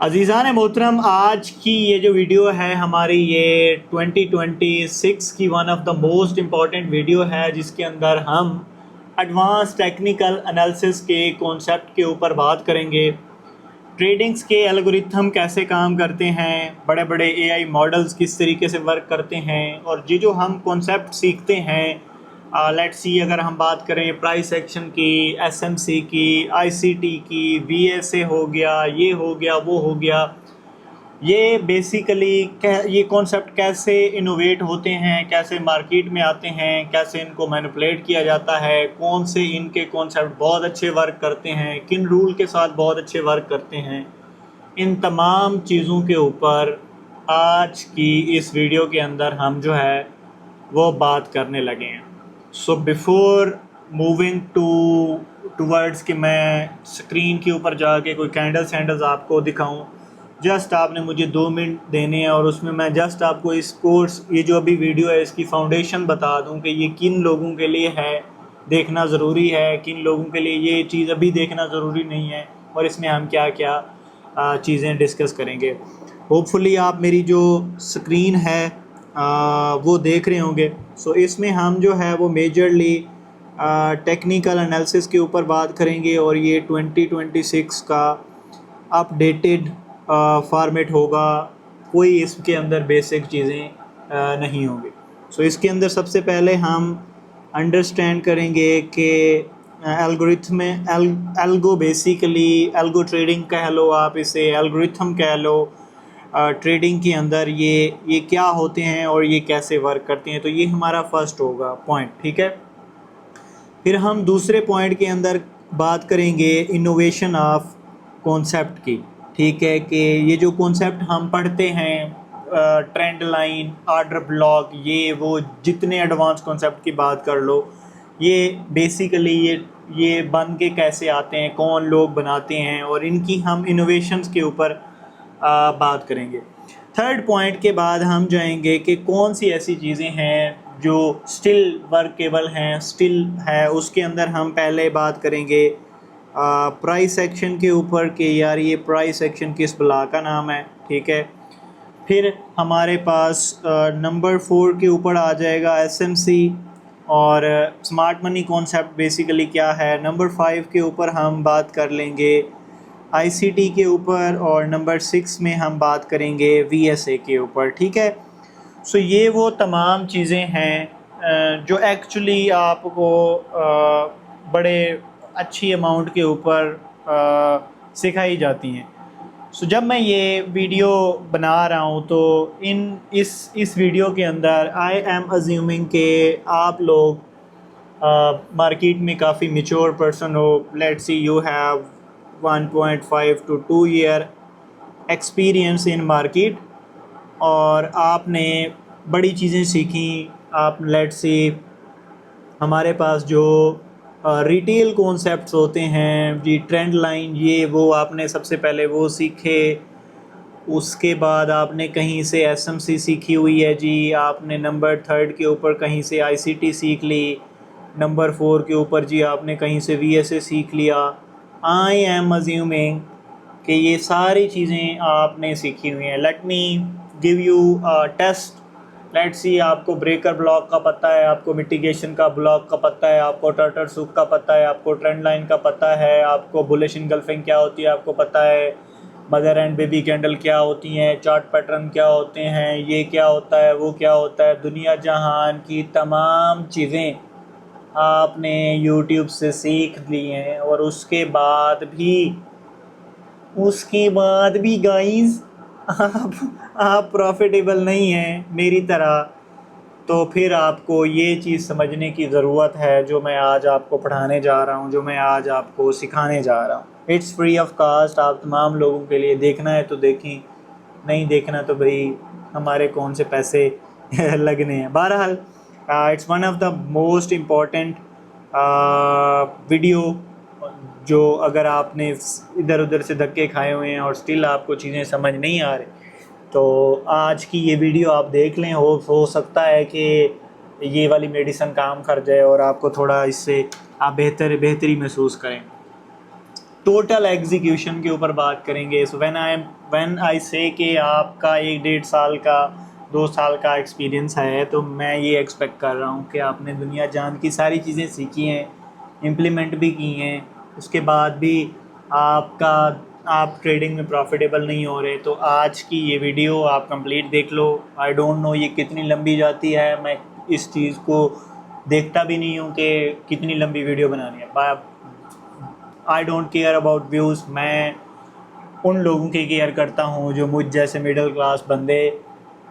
अजीज़ान मोहतरम, आज की ये जो वीडियो है हमारी, ये 2026 की one of the most important video है, जिसके अंदर हम एडवांस टेक्निकल एनालिसिस के कॉन्सेप्ट के ऊपर बात करेंगे। ट्रेडिंग्स के एल्गोरिथम कैसे काम करते हैं, बड़े बड़े एआई मॉडल्स किस तरीके से वर्क करते हैं, और ये जो हम कॉन्सेप्ट सीखते हैं, लेट्स सी अगर हम बात करें प्राइस एक्शन की, एसएमसी की, आईसीटी की, वीएसए हो गया, ये हो गया, वो हो गया, ये बेसिकली ये कॉन्सेप्ट कैसे इनोवेट होते हैं, कैसे मार्केट में आते हैं, कैसे इनको मैनिपुलेट किया जाता है, कौन से इनके कॉन्सेप्ट बहुत अच्छे वर्क करते हैं, किन रूल के साथ बहुत अच्छे वर्क करते हैं, इन तमाम चीज़ों के ऊपर आज की इस वीडियो के अंदर हम जो है वो बात करने लगे हैं। सो बिफोर मूविंग टूवर्ड्स कि मैं स्क्रीन के ऊपर जाके कोई कैंडल्स आपको दिखाऊं, जस्ट आपने मुझे 2 मिनट देने हैं और उसमें मैं जस्ट आपको इस कोर्स, ये जो अभी वीडियो है, इसकी फाउंडेशन बता दूं कि ये किन लोगों के लिए है, देखना ज़रूरी है, किन लोगों के लिए ये चीज़ अभी देखना ज़रूरी नहीं है, और इसमें हम क्या क्या चीज़ें डिस्कस करेंगे। होपफुली आप मेरी जो स्क्रीन है वो देख रहे होंगे। सो इसमें हम जो है वो मेजरली टेक्निकल एनालिसिस के ऊपर बात करेंगे, और ये 2026 का अपडेटेड फॉर्मेट होगा। कोई इसके अंदर बेसिक चीज़ें नहीं होंगी। सो इसके अंदर सबसे पहले हम अंडरस्टैंड करेंगे कि algorithm algo basically algo trading कह लो, आप इसे एल्गोरिथम कह लो। ट्रेडिंग के अंदर ये क्या होते हैं और ये कैसे वर्क करते हैं, तो ये हमारा फर्स्ट होगा पॉइंट, ठीक है। फिर हम दूसरे पॉइंट के अंदर बात करेंगे इनोवेशन ऑफ कॉन्सेप्ट की, ठीक है, कि ये जो कॉन्सेप्ट हम पढ़ते हैं, ट्रेंड लाइन, ऑर्डर ब्लॉक, ये वो जितने एडवांस कॉन्सेप्ट की बात कर लो, ये बेसिकली ये बन के कैसे आते हैं, कौन लोग बनाते हैं, और इनकी हम इनोवेशंस के ऊपर बात करेंगे। थर्ड पॉइंट के बाद हम जाएंगे कि कौन सी ऐसी चीज़ें हैं जो स्टिल वर्केबल हैं, स्टिल है। उसके अंदर हम पहले बात करेंगे प्राइस एक्शन के ऊपर कि यार ये प्राइस एक्शन किस बला का नाम है, ठीक है। फिर हमारे पास नंबर 4 के ऊपर आ जाएगा एसएमसी और स्मार्ट मनी कॉन्सेप्ट बेसिकली क्या है। नंबर 5 के ऊपर हम बात कर लेंगे आईसीटी के ऊपर, और नंबर 6 में हम बात करेंगे वीएसए के ऊपर, ठीक है। सो ये वो तमाम चीज़ें हैं जो एक्चुअली आपको बड़े अच्छी अमाउंट के ऊपर सिखाई जाती हैं। सो जब मैं ये वीडियो बना रहा हूँ तो इस वीडियो के अंदर आई एम अज्यूमिंग कि आप लोग मार्केट में काफ़ी मैच्योर पर्सन हो। Let's see you have 1.5 to 2 year experience in market, और आपने बड़ी चीज़ें सीखी। आप लेट्स सी हमारे पास जो रिटेल कॉन्सेप्ट्स होते हैं जी, ट्रेंड लाइन, ये वो आपने सबसे पहले वो सीखे। उसके बाद आपने कहीं से एसएमसी सीखी हुई है जी, आपने नंबर 3 के ऊपर कहीं से आईसीटी सीख ली, नंबर 4 के ऊपर जी आपने कहीं से वीएसए सीख लिया। आई एम अज्यूमिंग कि ये सारी चीज़ें आपने सीखी हुई हैं। Let me give you test. Let's see आपको ब्रेकर ब्लॉक का पता है, आपको मिटिगेशन का ब्लॉक का पता है, आपको टर्टर सूप का पता है, आपको ट्रेंड लाइन का पता है, आपको बुलिश इनगल्फिंग क्या होती है आपको पता है, मदर एंड बेबी कैंडल क्या होती हैं, चार्ट पैटर्न क्या होते हैं, ये क्या होता है, वो क्या होता है। दुनिया जहान की तमाम चीज़ें आपने यूट्यूब से सीख ली हैं, और उसके बाद भी गाइस आप प्रॉफिटेबल नहीं हैं मेरी तरह, तो फिर आपको ये चीज़ समझने की ज़रूरत है जो मैं आज आपको पढ़ाने जा रहा हूँ, जो मैं आज आपको सिखाने जा रहा हूँ। इट्स फ्री ऑफ कास्ट, आप तमाम लोगों के लिए। देखना है तो देखें, नहीं देखना तो भाई हमारे कौन से पैसे लगने हैं। बहरहाल it's one of the most important video, जो अगर आपने इधर उधर से धक्के खाए हुए हैं और स्टिल आपको चीज़ें समझ नहीं आ रही, तो आज की ये वीडियो आप देख लें। हो सकता है कि ये वाली मेडिसिन काम कर जाए और आपको थोड़ा इससे आप बेहतरी महसूस करें। टोटल एग्जीक्यूशन के ऊपर बात करेंगे। So when I am when I से कि आपका 1-1.5 साल का 2 साल का एक्सपीरियंस है, तो मैं ये एक्सपेक्ट कर रहा हूँ कि आपने दुनिया जान की सारी चीज़ें सीखी हैं, इम्प्लीमेंट भी की हैं, उसके बाद भी आप ट्रेडिंग में प्रॉफिटेबल नहीं हो रहे। तो आज की ये वीडियो आप कंप्लीट देख लो। आई डोंट नो ये कितनी लंबी जाती है, मैं इस चीज़ को देखता भी नहीं हूँ कि कितनी लंबी वीडियो बनानी है। I don't care about views, मैं उन लोगों की केयर करता हूँ जो मुझ जैसे मिडिल क्लास बंदे,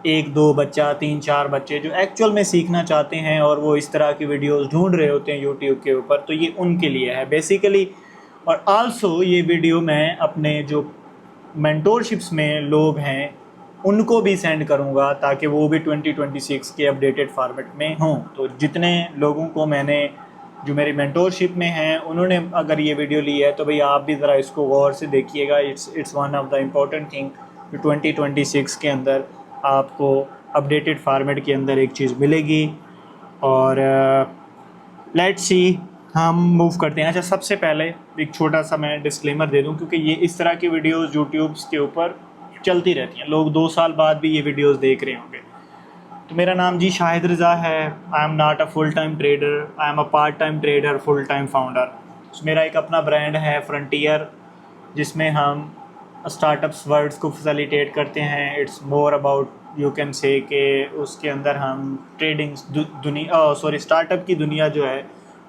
1-2 बच्चा, 3-4 बच्चे जो एक्चुअल में सीखना चाहते हैं और वो इस तरह की वीडियोस ढूंढ रहे होते हैं यूट्यूब के ऊपर, तो ये उनके लिए है बेसिकली। और आल्सो ये वीडियो मैं अपने जो मेंटोरशिप्स में लोग हैं उनको भी सेंड करूंगा ताकि वो भी 2026 के अपडेटेड फॉर्मेट में हों। तो जितने लोगों को मैंने जो मेरी मेंटोरशिप में हैं उन्होंने अगर ये वीडियो ली है तो भाई आप भी ज़रा इसको गौर से देखिएगा। It's one of the important thing. 2026 के अंदर आपको अपडेटेड फॉर्मेट के अंदर एक चीज़ मिलेगी। और लेट्स सी हम मूव करते हैं। अच्छा, सबसे पहले एक छोटा सा मैं डिस्क्लेमर दे दूं, क्योंकि ये इस तरह की वीडियोस यूट्यूब्स के ऊपर चलती रहती हैं, लोग 2 साल बाद भी ये वीडियोस देख रहे होंगे। तो मेरा नाम जी शाहिद रज़ा है। I am not a full time trader, I am a part time trader, full time founder. मेरा एक अपना ब्रांड है फ्रंटियर, जिसमें हम स्टार्टअप्स वर्ड्स को फैसिलिटेट करते हैं। It's more about you can say कि उसके अंदर हम ट्रेडिंग दुनिया स्टार्टअप की दुनिया जो है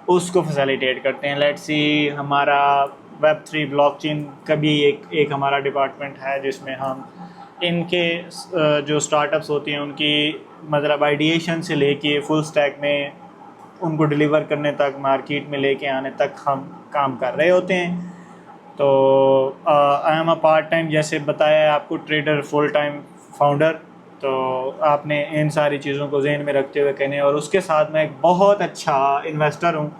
उसको फैसिलिटेट करते हैं। लेट्स सी हमारा Web3 ब्लॉकचेन का भी एक हमारा डिपार्टमेंट है, जिसमें हम इनके जो स्टार्टअप्स होती हैं उनकी मतलब आइडिएशन से लेके फुल स्टैक में उनको डिलीवर करने तक, मार्केट में लेके आने तक हम काम कर रहे होते हैं। तो I am a part time, जैसे बताया आपको, ट्रेडर, फुल टाइम फाउंडर। तो आपने इन सारी चीज़ों को जहन में रखते हुए कहने, और उसके साथ मैं एक बहुत अच्छा इन्वेस्टर हूँ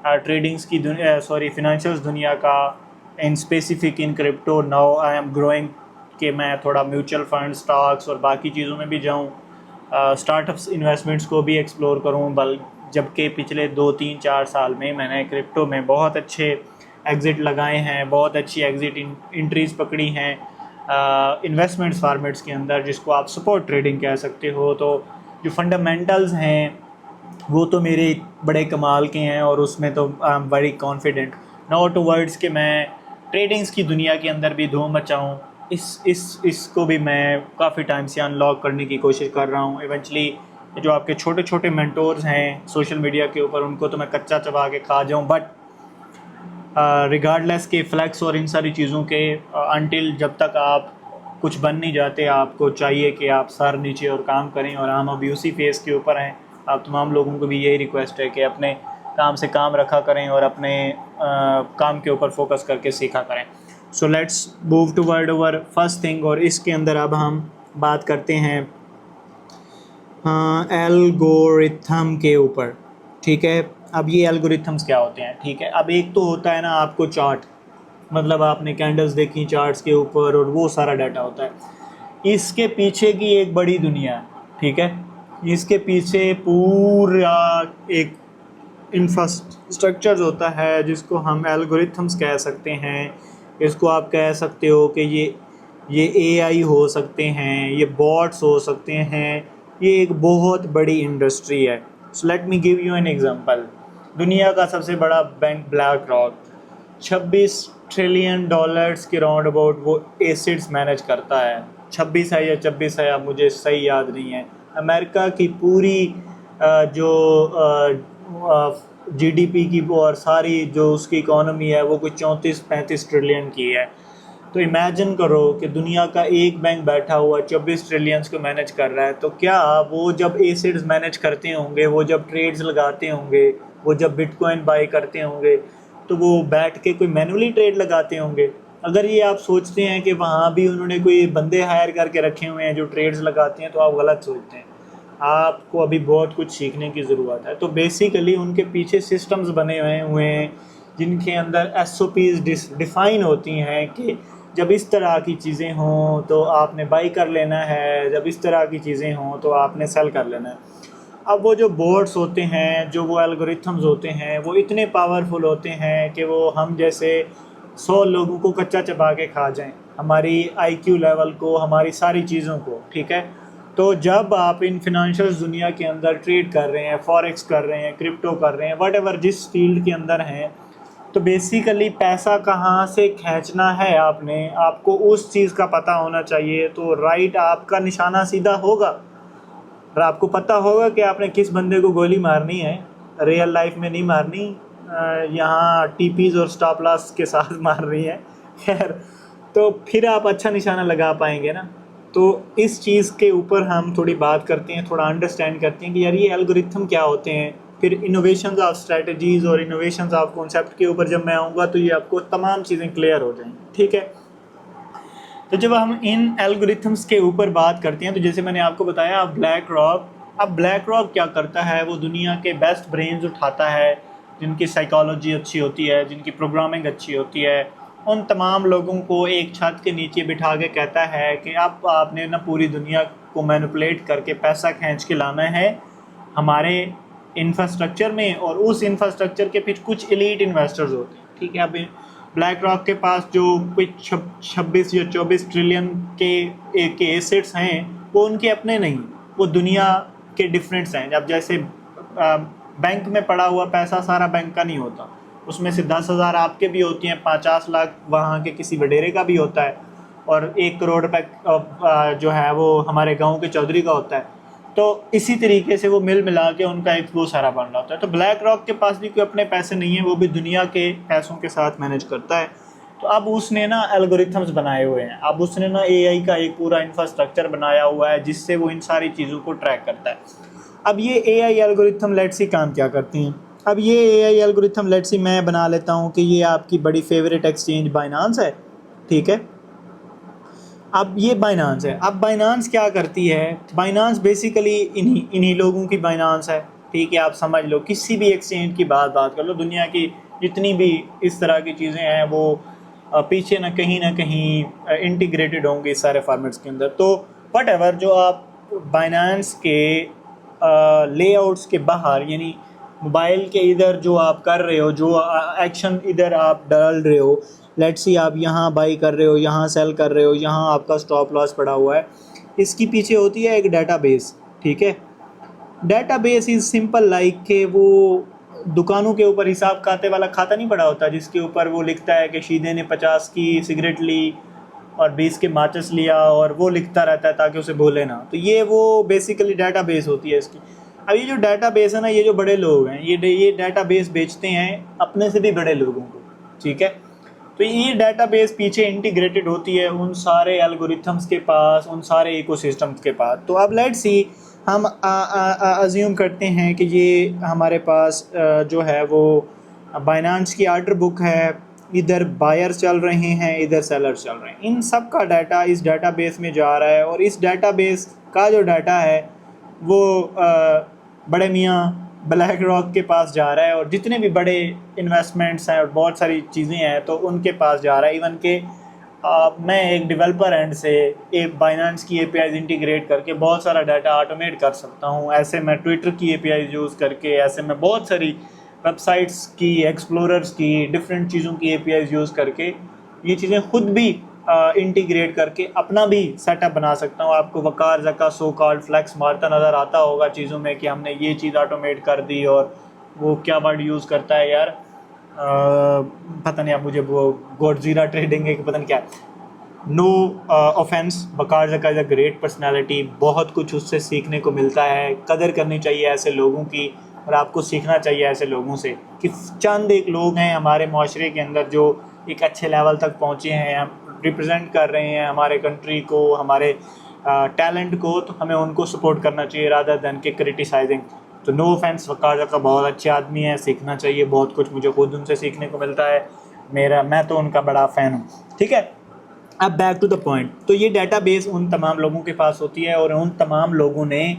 ट्रेडिंग्स की दुनिया, फिनेंशियल्स दुनिया का, in specific in crypto. Now I am growing कि मैं थोड़ा म्यूचुअल फंड, स्टॉक्स और बाकी चीज़ों में भी जाऊँ, स्टार्टअप्स इन्वेस्टमेंट्स को भी एक्सप्लोर करूँ। जबकि पिछले 2-3-4 साल में मैंने क्रिप्टो में बहुत अच्छे एग्ज़िट लगाए हैं, बहुत अच्छी एग्ज़िट इंट्रीज पकड़ी हैं इन्वेस्टमेंट्स फॉर्मेट्स के अंदर, जिसको आप सपोर्ट ट्रेडिंग कह सकते हो। तो जो फंडामेंटल्स हैं वो तो मेरे बड़े कमाल के हैं, और उसमें तो I am very confident not words कि मैं ट्रेडिंग्स की दुनिया के अंदर भी धूम मचाऊँ। इसको भी मैं काफ़ी टाइम से अनलॉक करने की कोशिश कर रहा हूँ। इवेंचुअली जो आपके छोटे छोटे मेंटोर्स हैं सोशल मीडिया के ऊपर, उनको तो मैं कच्चा चबा के खा जाऊँ, बट रिगार्डलेस के फ्लैक्स और इन सारी चीज़ों के अनटिल जब तक आप कुछ बन नहीं जाते, आपको चाहिए कि आप सर नीचे और काम करें। और हम अभी उसी फेज़ के ऊपर हैं। आप तमाम लोगों को भी यही रिक्वेस्ट है कि अपने काम से काम रखा करें और अपने काम के ऊपर फोकस करके सीखा करें। So let's move toward our first thing, और इसके अंदर अब हम बात करते हैं एल्गोरिथम के ऊपर। ठीक है, अब ये एल्गोरिथम्स क्या होते हैं? ठीक है, अब एक तो होता है ना आपको चार्ट, मतलब आपने कैंडल्स देखी चार्ट्स के ऊपर और वो सारा डाटा होता है। इसके पीछे की एक बड़ी दुनिया है। ठीक है, इसके पीछे पूरा एक इंफ्रास्ट्रक्चर होता है जिसको हम एल्गोरिथम्स कह सकते हैं। इसको आप कह सकते हो कि ये एआई हो सकते हैं, ये बॉट्स हो सकते हैं, ये एक बहुत बड़ी इंडस्ट्री है। So let me give you an example. दुनिया का सबसे बड़ा bank black rock 26 trillion dollars के राउंड अबाउट वो एसिड्स मैनेज करता है। 26 है या 24 है, अब मुझे सही याद नहीं है। अमेरिका की पूरी जो जीडीपी की और सारी जो उसकी इकोनॉमी है वो कुछ 34-35 ट्रिलियन की है। तो इमेजिन करो कि दुनिया का एक बैंक बैठा हुआ 24 ट्रिलियंस को मैनेज कर रहा है। तो क्या वो जब एसिड्स मैनेज करते होंगे, वो जब ट्रेड्स लगाते होंगे, वो जब बिटकॉइन बाई करते होंगे, तो वो बैठ के कोई मैनुअली ट्रेड लगाते होंगे? अगर ये आप सोचते हैं कि वहाँ भी उन्होंने कोई बंदे हायर करके रखे हुए हैं जो ट्रेड्स लगाते हैं, तो आप गलत सोचते हैं। आपको अभी बहुत कुछ सीखने की ज़रूरत है। तो बेसिकली उनके पीछे सिस्टम्स बने हुए हैं जिनके अंदर SOPs डिफ़ाइन होती हैं कि जब इस तरह की चीज़ें हों तो आपने बाई कर लेना है, जब इस तरह की चीज़ें हों तो आपने सेल कर लेना है। अब वो जो बोर्ड्स होते हैं, जो वो एल्गोरिथम्स होते हैं, वो इतने पावरफुल होते हैं कि वो हम जैसे 100 लोगों को कच्चा चबा के खा जाएं। हमारी आईक्यू लेवल को, हमारी सारी चीज़ों को, ठीक है। तो जब आप इन फिनंशियल दुनिया के अंदर ट्रेड कर रहे हैं, फॉरेक्स कर रहे हैं, क्रिप्टो कर रहे हैं, व्हाटएवर जिस फील्ड के अंदर हैं, तो बेसिकली पैसा कहाँ से खींचना है आपने, आपको उस चीज़ का पता होना चाहिए। तो राइट आपका निशाना सीधा होगा और आपको पता होगा कि आपने किस बंदे को गोली मारनी है। रियल लाइफ में नहीं मारनी, यहाँ टीपीज़ और स्टॉप लॉस के साथ मारनी है। खैर, तो फिर आप अच्छा निशाना लगा पाएंगे ना। तो इस चीज़ के ऊपर हम थोड़ी बात करते हैं, थोड़ा अंडरस्टैंड करते हैं कि यार ये एल्गोरिथम क्या होते हैं। फिर इनोवेशंस ऑफ स्ट्रेटजीज़ और इनोवेशंस ऑफ कॉन्सेप्ट के ऊपर जब मैं आऊँगा तो ये आपको तमाम चीज़ें क्लियर हो जाएंगी, ठीक है। तो जब हम इन एल्गोरिथम्स के ऊपर बात करते हैं, तो जैसे मैंने आपको बताया, अब ब्लैक रॉक क्या करता है, वो दुनिया के बेस्ट ब्रेन्स उठाता है, जिनकी साइकोलॉजी अच्छी होती है, जिनकी प्रोग्रामिंग अच्छी होती है, उन तमाम लोगों को एक छत के नीचे बिठा के कहता है कि अब आपने ना पूरी दुनिया को मैनिपुलेट करके पैसा खींच के लाना है हमारे इंफ्रास्ट्रक्चर में, और उस इंफ्रास्ट्रक्चर के फिर कुछ एलीट इन्वेस्टर्स होते हैं, ठीक है। अब ब्लैक रॉक के पास जो कुछ 26 या 24 ट्रिलियन के एसेट्स हैं, वो उनके अपने नहीं, वो दुनिया के डिफरेंट्स हैं। जब जैसे बैंक में पड़ा हुआ पैसा सारा बैंक का नहीं होता, उसमें से 10,000 आपके भी होती हैं, 50 लाख वहाँ के किसी वडेरे का भी होता है, और 1 करोड़ रुपये जो है वो हमारे गांव के चौधरी का होता है। तो इसी तरीके से वो मिल मिला के उनका एक वो सारा बन रहा होता है। तो ब्लैक रॉक के पास भी कोई अपने पैसे नहीं है, वो भी दुनिया के पैसों के साथ मैनेज करता है। तो अब उसने ना एल्गोरिथम्स बनाए हुए हैं, अब उसने ना एआई का एक पूरा इंफ्रास्ट्रक्चर बनाया हुआ है जिससे वो इन सारी चीज़ों को ट्रैक करता है। अब ये एआई एल्गोरिथम लेट्स सी काम क्या करती हैं। अब ये एआई एल्गोरिथम लेट्स सी मैं बना लेता हूँ कि ये आपकी बड़ी फेवरेट एक्सचेंज बाइनांस है, ठीक है। अब ये बाइनांस है, अब बाइनांस क्या करती है, बाइनांस बेसिकली इन्हीं लोगों की बाइनांस है, ठीक है। आप समझ लो, किसी भी एक्सचेंज की बात कर लो, दुनिया की जितनी भी इस तरह की चीज़ें हैं वो पीछे ना कहीं इंटीग्रेटेड होंगे इस सारे फॉर्मेट्स के अंदर। तो व्हाटएवर जो आप बाइनांस के लेआउट्स के बाहर, यानी मोबाइल के इधर जो आप कर रहे हो, जो एक्शन इधर आप डाल रहे हो, लेट्स सी आप यहाँ बाई कर रहे हो, यहाँ सेल कर रहे हो, यहाँ आपका स्टॉप लॉस पड़ा हुआ है, इसकी पीछे होती है एक डाटाबेस, ठीक है। डाटाबेस इज सिंपल लाइक के वो दुकानों के ऊपर हिसाब खाते वाला खाता नहीं पड़ा होता, जिसके ऊपर वो लिखता है कि शीदे ने 50 की सिगरेट ली और 20 के माचिस लिया, और वो लिखता रहता है ताकि उसे भूले ना। तो ये वो बेसिकली डाटाबेस होती है इसकी। अब ये जो डाटाबेस है ना, ये जो बड़े लोग हैं, ये डाटाबेस बेचते हैं अपने से भी बड़े लोगों को, ठीक है। तो ये डाटाबेस पीछे इंटीग्रेटेड होती है उन सारे एल्गोरिथम्स के पास, उन सारे इकोसिस्टम्स के पास। तो अब लेट्स सी हम अज्यूम करते हैं कि ये हमारे पास जो है वो बाइनांस की ऑर्डर बुक है, इधर बायर्स चल रहे हैं, इधर सेलर्स चल रहे हैं, इन सब का डाटा इस डाटाबेस में जा रहा है, और इस डाटाबेस का जो डाटा है वो बड़े मियाँ ब्लैक रॉक के पास जा रहा है, और जितने भी बड़े इन्वेस्टमेंट्स हैं और बहुत सारी चीज़ें हैं तो उनके पास जा रहा है। इवन के मैं एक डेवलपर एंड से एक बाइनेंस की एपीआईज इंटीग्रेट करके बहुत सारा डाटा ऑटोमेट कर सकता हूँ। ऐसे मैं ट्विटर की एपीआईज यूज़ करके, ऐसे मैं बहुत सारी वेबसाइट्स की, एक्सप्लोरर्स की, डिफरेंट चीज़ों की एपीआईज यूज़ करके ये चीज़ें खुद भी इंटीग्रेट करके अपना भी सेटअप बना सकता हूँ। आपको वकार जका सो कॉल्ड फ्लैक्स मारता नज़र आता होगा चीज़ों में कि हमने ये चीज़ ऑटोमेट कर दी, और वो क्या वर्ड यूज़ करता है यार, पता नहीं, अब मुझे वो गोडजीरा ट्रेडिंग एक पता नहीं क्या, नो ऑफेंस, वकार जका इज़ अ ग्रेट पर्सनैलिटी, बहुत कुछ उससे सीखने को मिलता है। कदर करनी चाहिए ऐसे लोगों की, और आपको सीखना चाहिए ऐसे लोगों से कि चंद एक लोग हैं हमारे माशरे के अंदर जो एक अच्छे लेवल तक पहुँचे हैं, रिप्रेजेंट कर रहे हैं हमारे कंट्री को, हमारे टैलेंट को, तो हमें उनको सपोर्ट करना चाहिए रादर देन के क्रिटिसाइजिंग। तो नो ऑफेंस, वकार का बहुत अच्छे आदमी है, सीखना चाहिए, बहुत कुछ मुझे खुद उनसे सीखने को मिलता है, मैं तो उनका बड़ा फ़ैन हूँ, ठीक है। अब बैक टू द पॉइंट, तो ये डाटाबेस उन तमाम लोगों के पास होती है, और उन तमाम लोगों ने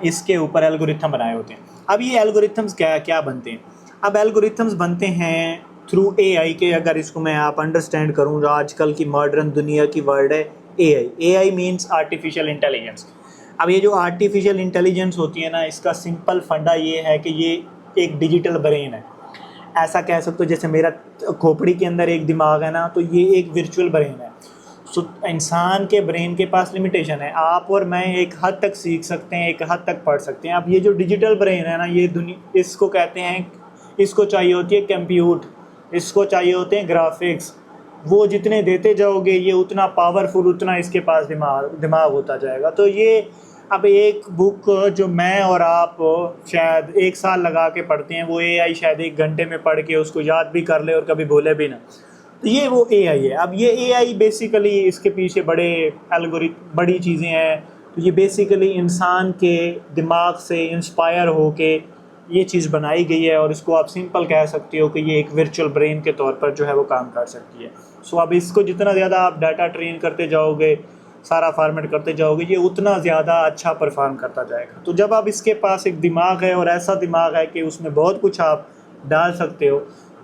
इसके ऊपर एल्गोरिथम बनाए होते हैं। अब ये एल्गोरिथम्स क्या बनते हैं, अब एल्गोरिथम्स बनते हैं थ्रू एआई के। अगर इसको मैं आप अंडरस्टैंड करूँ, जो आजकल की मॉडर्न दुनिया की वर्ड है एआई मीन्स आर्टिफिशियल इंटेलिजेंस। अब ये जो आर्टिफिशियल इंटेलिजेंस होती है ना, इसका सिंपल फंडा ये है कि ये एक डिजिटल ब्रेन है, ऐसा कह सकते हो। जैसे मेरा खोपड़ी के अंदर एक दिमाग है ना, तो ये एक वर्चुअल ब्रेन है। इंसान के ब्रेन के पास लिमिटेशन है। आप और मैं एक हद तक सीख सकते हैं, एक हद तक पढ़ सकते हैं। अब ये जो डिजिटल ब्रेन है ना, ये दुनिया इसको कहते हैं, इसको चाहिए होती है कंप्यूट, इसको चाहिए होते हैं ग्राफिक्स। वो जितने देते जाओगे ये उतना पावरफुल, उतना इसके पास दिमाग होता जाएगा। तो ये अब एक बुक जो मैं और आप शायद 1 साल लगा के पढ़ते हैं, वो AI शायद 1 घंटे में पढ़ के उसको याद भी कर ले और कभी भूले भी ना। तो ये वो AI है। अब ये AI बेसिकली इसके पीछे बड़ी चीज़ें हैं। तो ये बेसिकली इंसान के दिमाग से इंस्पायर होके ये चीज़ बनाई गई है, और इसको आप सिंपल कह सकते हो कि ये एक वर्चुअल ब्रेन के तौर पर जो है वो काम कर सकती है। सो अब इसको जितना ज़्यादा आप डाटा ट्रेन करते जाओगे, सारा फॉर्मेट करते जाओगे, ये उतना ज़्यादा अच्छा परफॉर्म करता जाएगा। तो जब आप इसके पास एक दिमाग है और ऐसा दिमाग है कि उसमें बहुत कुछ आप डाल सकते हो,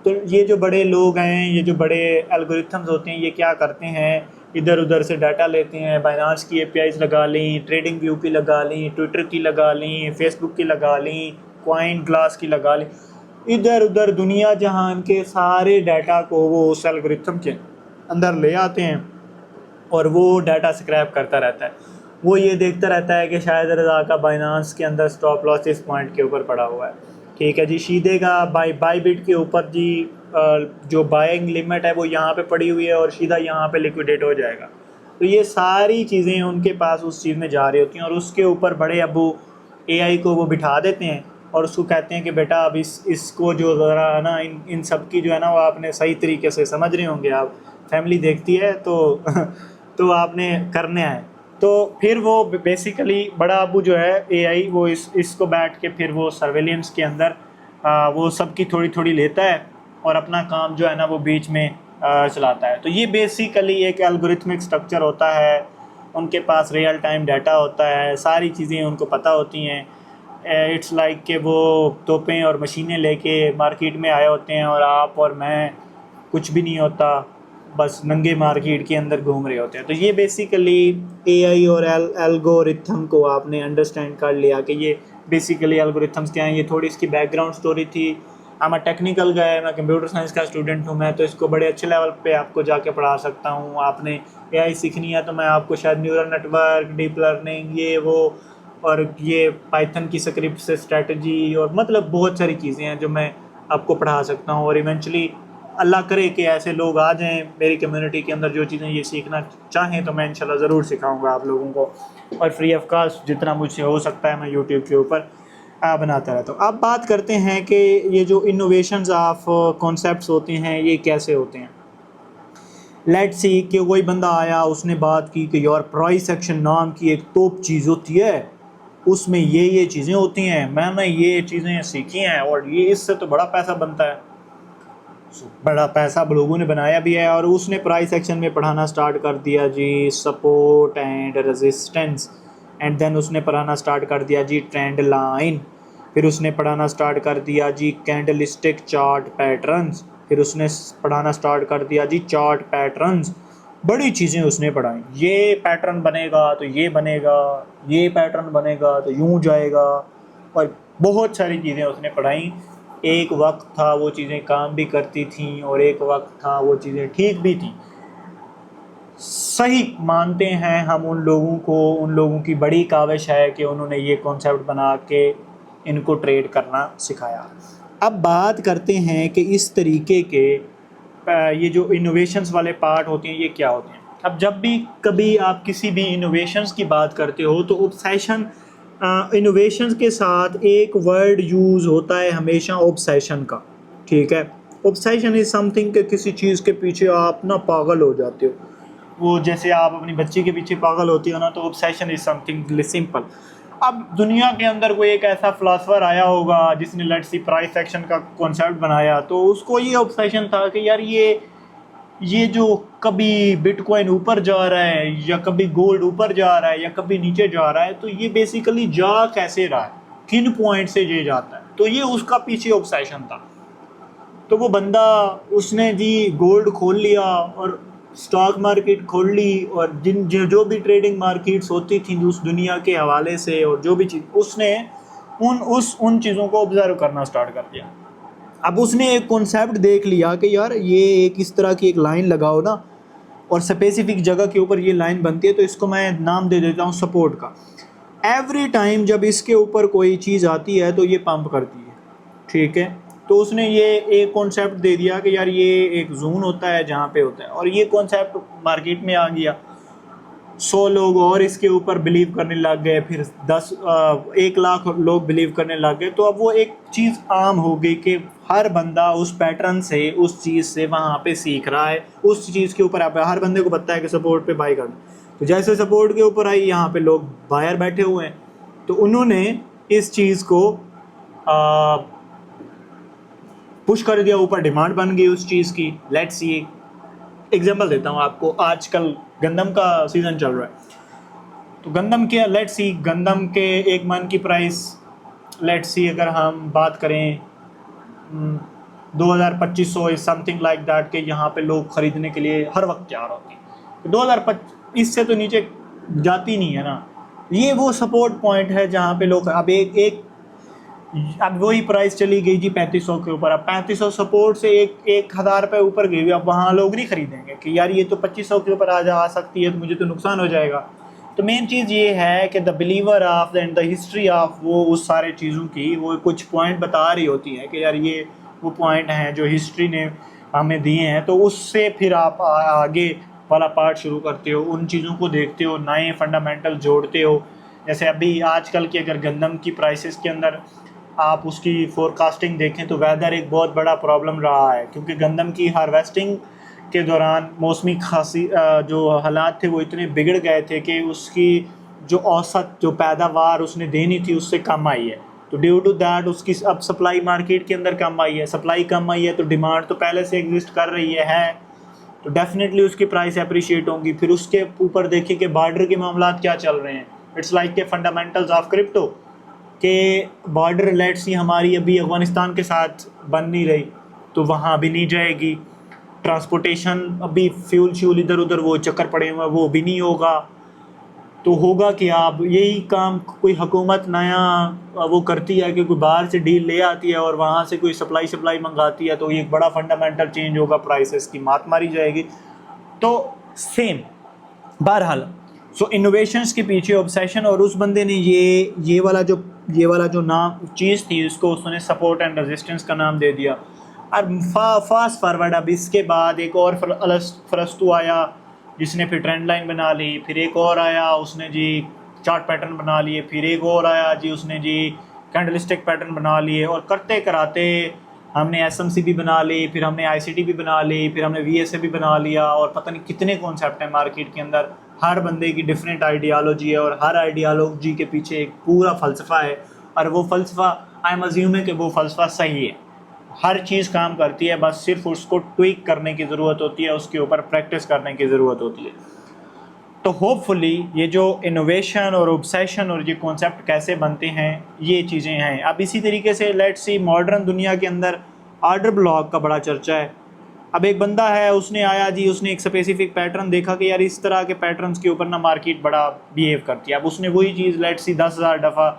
तो ये जो बड़े लोग हैं, ये जो बड़े एल्गोरिथम्स होते हैं, ये क्या करते हैं, इधर उधर से डाटा लेते हैं। बाइनांस की APIs लगा ली, ट्रेडिंग व्यू की लगा ली, ट्विटर की लगा ली, फेसबुक की लगा ली, कॉइन ग्लास की लगा ली, इधर उधर दुनिया जहान के सारे डाटा को वो उस एल्गोरिथम के अंदर ले आते हैं और वो डाटा स्क्रैप करता रहता है। वो ये देखता रहता है कि शायद रज़ा का बाइनांस के अंदर स्टॉप लॉस इस पॉइंट के ऊपर पड़ा हुआ है, ठीक है जी। शीदे का बाईबिट के ऊपर जी जो बाइंग लिमिट है वो यहाँ पे पड़ी हुई है और सीधा यहाँ पे लिक्विडेट हो जाएगा। तो ये सारी चीज़ें उनके पास उस चीज़ में जा रही होती हैं, और उसके ऊपर बड़े अबू AI को वो बिठा देते हैं और उसको कहते हैं कि बेटा अब इसको जो ज़रा है ना, इन सब की जो है ना वो आपने सही तरीके से समझ रहे होंगे, आप फैमिली देखती है तो तो आपने करना है। तो फिर वो बेसिकली बड़ा अबू जो है AI, वो इसको बैठ के फिर वो सर्वेलेंस के अंदर वो सबकी थोड़ी थोड़ी लेता है और अपना काम जो है ना वो बीच में चलाता है। तो ये बेसिकली एक एल्गोरिथमिक स्ट्रक्चर होता है। उनके पास रियल टाइम डाटा होता है, सारी चीज़ें उनको पता होती हैं। इट्स लाइक कि वो तोपें और मशीनें लेके मार्केट में आए होते हैं और आप और मैं कुछ भी नहीं होता, बस नंगे मार्केट के अंदर घूम रहे होते हैं। तो ये बेसिकली AI और एल्गोरिथम को आपने अंडरस्टैंड कर लिया कि ये बेसिकली एल्गोरिथम्स क्या हैं। ये थोड़ी इसकी बैकग्राउंड स्टोरी थी। I'm a टेक्निकल गाय, मैं कंप्यूटर साइंस का स्टूडेंट हूँ, मैं तो इसको बड़े अच्छे लेवल पे आपको जाके पढ़ा सकता हूँ। आपने AI सीखनी है तो मैं आपको शायद न्यूरल नेटवर्क, डीप लर्निंग, ये वो, और ये पाइथन की स्क्रिप्ट से स्ट्रेटजी, और मतलब बहुत सारी चीज़ें हैं जो मैं आपको पढ़ा सकता हूँ। और इवेंचुअली अल्लाह करे कि ऐसे लोग आ जाएं मेरी कम्युनिटी के अंदर जो चीज़ें ये सीखना चाहें, तो मैं इंशाल्लाह ज़रूर सिखाऊंगा आप लोगों को, और फ्री ऑफ कॉस्ट जितना मुझसे हो सकता है मैं यूट्यूब के ऊपर बनाता रहता हूँ। अब बात करते हैं कि ये जो इनोवेशंस ऑफ कॉन्सेप्ट्स होते हैं ये कैसे होते हैं। लेट्स सी कि कोई बंदा आया, उसने बात की कि यार प्राइस एक्शन नाम की एक तोप चीज़ होती है, उसमें ये चीज़ें होती हैं, मैंने ये चीज़ें सीखी हैं और ये इससे तो बड़ा पैसा बनता है। बड़ा पैसा लोगों ने बनाया भी है। और उसने प्राइस एक्शन में पढ़ाना स्टार्ट कर दिया जी support and resistance, and then उसने पढ़ाना स्टार्ट कर दिया जी ट्रेंड लाइन, फिर उसने पढ़ाना स्टार्ट कर दिया जी कैंडलस्टिक चार्ट पैटर्न्स, फिर उसने पढ़ाना स्टार्ट कर दिया जी चार्ट पैटर्न्स। बड़ी चीज़ें उसने पढ़ाई, ये पैटर्न बनेगा तो ये बनेगा, ये पैटर्न बनेगा तो यूं जाएगा, और बहुत सारी चीज़ें उसने पढ़ाई। एक वक्त था वो चीज़ें काम भी करती थीं और एक वक्त था वो चीज़ें ठीक भी थीं। सही मानते हैं हम उन लोगों को, उन लोगों की बड़ी काविश है कि उन्होंने ये कॉन्सेप्ट बना के इनको ट्रेड करना सिखाया। अब बात करते हैं कि इस तरीके के ये जो इनोवेशंस वाले पार्ट होते हैं ये क्या होते हैं। अब जब भी कभी आप किसी भी इनोवेशंस की बात करते हो तो ऑब्सेशन, इनोवेशंस के साथ एक वर्ड यूज़ होता है हमेशा ऑब्सेशन का, ठीक है। ऑब्सेशन इज़ समथिंग कि किसी चीज़ के पीछे आप ना पागल हो जाते हो। वो जैसे आप अपनी बच्ची के पीछे पागल होती हो ना, तो ऑब्सेशन इज़ समथिंग सिंपल। अब दुनिया के अंदर कोई एक ऐसा फिलासफर आया होगा जिसने लेट्स सी प्राइस एक्शन का कॉन्सेप्ट बनाया, तो उसको ये ऑब्सेशन था कि यार ये जो कभी बिटकॉइन ऊपर जा रहा है या कभी गोल्ड ऊपर जा रहा है या कभी नीचे जा रहा है, तो ये बेसिकली जा कैसे रहा है, किन पॉइंट से ये जाता है। तो ये उसका पीछे ऑब्सेशन था। तो वो बंदा, उसने जी गोल्ड खोल लिया और स्टॉक मार्केट खोल ली, और जो भी ट्रेडिंग मार्केट्स होती थी उस दुनिया के हवाले से, और जो भी चीज़ उसने उन चीज़ों को ऑब्जर्व करना स्टार्ट कर दिया। अब उसने एक कॉन्सेप्ट देख लिया कि यार ये एक इस तरह की एक लाइन लगाओ ना, और स्पेसिफिक जगह के ऊपर ये लाइन बनती है, तो इसको मैं नाम दे देता हूँ सपोर्ट का। एवरी टाइम जब इसके ऊपर कोई चीज़ आती है तो ये पंप करती है, ठीक है। तो उसने ये एक कॉन्सेप्ट दे दिया कि यार ये एक जोन होता है जहाँ पे होता है, और ये कॉन्सेप्ट मार्केट में आ गया। 100 लोग और इसके ऊपर बिलीव करने लग गए, फिर 1 लाख लोग बिलीव करने लग गए। तो अब वो एक चीज़ आम हो गई कि हर बंदा उस पैटर्न से, उस चीज़ से वहाँ पे सीख रहा है, उस चीज़ के ऊपर हर बंदे को पता है कि सपोर्ट पे बाई करना। तो जैसे सपोर्ट के ऊपर आई, यहाँ पे लोग बायर बैठे हुए हैं, तो उन्होंने इस चीज़ को पुश कर दिया ऊपर, डिमांड बन गई उस चीज़ की। लेट्स सी, एग्जांपल देता हूँ आपको। आजकल गंदम का सीज़न चल रहा है, तो गंदम के लेट्स सी, गंदम के 1 मन की प्राइस, लेट्स सी अगर हम बात करें 2200 समथिंग लाइक दैट, के यहाँ पे लोग ख़रीदने के लिए हर वक्त तैयार होते हैं। तो 2025 इससे तो नीचे जाती नहीं है ना। ये वो सपोर्ट पॉइंट है जहाँ पे लोग अब वही प्राइस चली गई जी 3500 के ऊपर। अब 3500 सपोर्ट से 1000 रुपये ऊपर गई हुई, अब वहाँ लोग नहीं खरीदेंगे कि यार ये तो 2500 के ऊपर आ सकती है, तो मुझे तो नुकसान हो जाएगा। तो मेन चीज़ ये है कि the believer of the history of वो उस सारे चीज़ों की वो कुछ पॉइंट बता रही होती है कि यार ये वो पॉइंट हैं जो हिस्ट्री ने हमें दिए हैं। तो उससे फिर आप आगे वाला पार्ट शुरू करते हो, उन चीज़ों को देखते हो, नए फंडामेंटल जोड़ते हो। जैसे अभी आजकल की अगर गंदम की प्राइसेस के अंदर आप उसकी फोरकास्टिंग देखें तो वेदर एक बहुत बड़ा प्रॉब्लम रहा है, क्योंकि गंदम की हार्वेस्टिंग के दौरान मौसमी खासी जो हालात थे वो इतने बिगड़ गए थे कि उसकी जो औसत जो पैदावार उसने देनी थी उससे कम आई है। तो ड्यू टू दैट उसकी अब सप्लाई मार्केट के अंदर कम आई है, सप्लाई कम आई है, तो डिमांड तो पहले से एग्जिस्ट कर रही है, तो डेफिनेटली उसकी प्राइस अप्रिशिएट होंगी। फिर उसके ऊपर देखिए कि बॉर्डर के मामला क्या चल रहे हैं। इट्स लाइक के फंडामेंटल्स ऑफ क्रिप्टो के बॉर्डर लेट्स ही हमारी अभी अफ़गानिस्तान के साथ बन नहीं रही, तो वहाँ भी नहीं जाएगी। ट्रांसपोर्टेशन अभी फ्यूल इधर उधर वो चक्कर पड़े हुए वो भी नहीं होगा। तो होगा कि आप यही काम कोई हुकूमत नया वो करती है कि कोई बाहर से डील ले आती है और वहाँ से कोई सप्लाई मंगाती है, तो ये एक बड़ा फंडामेंटल चेंज होगा, प्राइसेस की मात मारी जाएगी। तो सेम बहरहाल सो इनोवेशंस के पीछे ऑब्सेशन, और उस बंदे ने ये वाला जो नाम चीज़ थी उसको उसने सपोर्ट एंड रेजिस्टेंस का नाम दे दिया। और फास्ट फॉरवर्ड अब इसके बाद एक और फरस्तु आया जिसने फिर ट्रेंड लाइन बना ली, फिर एक और आया उसने जी चार्ट पैटर्न बना लिए, फिर एक और आया जी उसने जी कैंडलस्टिक पैटर्न बना लिए, और करते कराते हमने SMC भी बना ली, फिर हमने ICT भी बना ली, फिर हमने VSA भी बना लिया, और पता नहीं कितने कॉन्सेप्ट हैं मार्केट के अंदर। हर बंदे की डिफरेंट आइडियालॉजी है और हर आइडियालॉजी के पीछे एक पूरा फ़लसफ़ा है, और वो फ़लसफ़ा आई एम अज्यूमिंग कि वो फ़लसफ़ा सही है। हर चीज़ काम करती है, बस सिर्फ उसको ट्विक करने की ज़रूरत होती है, उसके ऊपर प्रैक्टिस करने की ज़रूरत होती है। तो होपफुली ये जो इनोवेशन और ऑब्सेशन और ये कॉन्सेप्ट कैसे बनते हैं ये चीज़ें हैं। अब इसी तरीके से लेट्स सी मॉडर्न दुनिया के अंदर ऑर्डर ब्लॉक का बड़ा चर्चा है। अब एक बंदा है, उसने आया जी, उसने एक स्पेसिफिक पैटर्न देखा कि यार इस तरह के पैटर्न्स के ऊपर ना मार्केट बड़ा बिहेव करती है। अब उसने वही चीज़ लेट्स सी 10,000 दफ़ा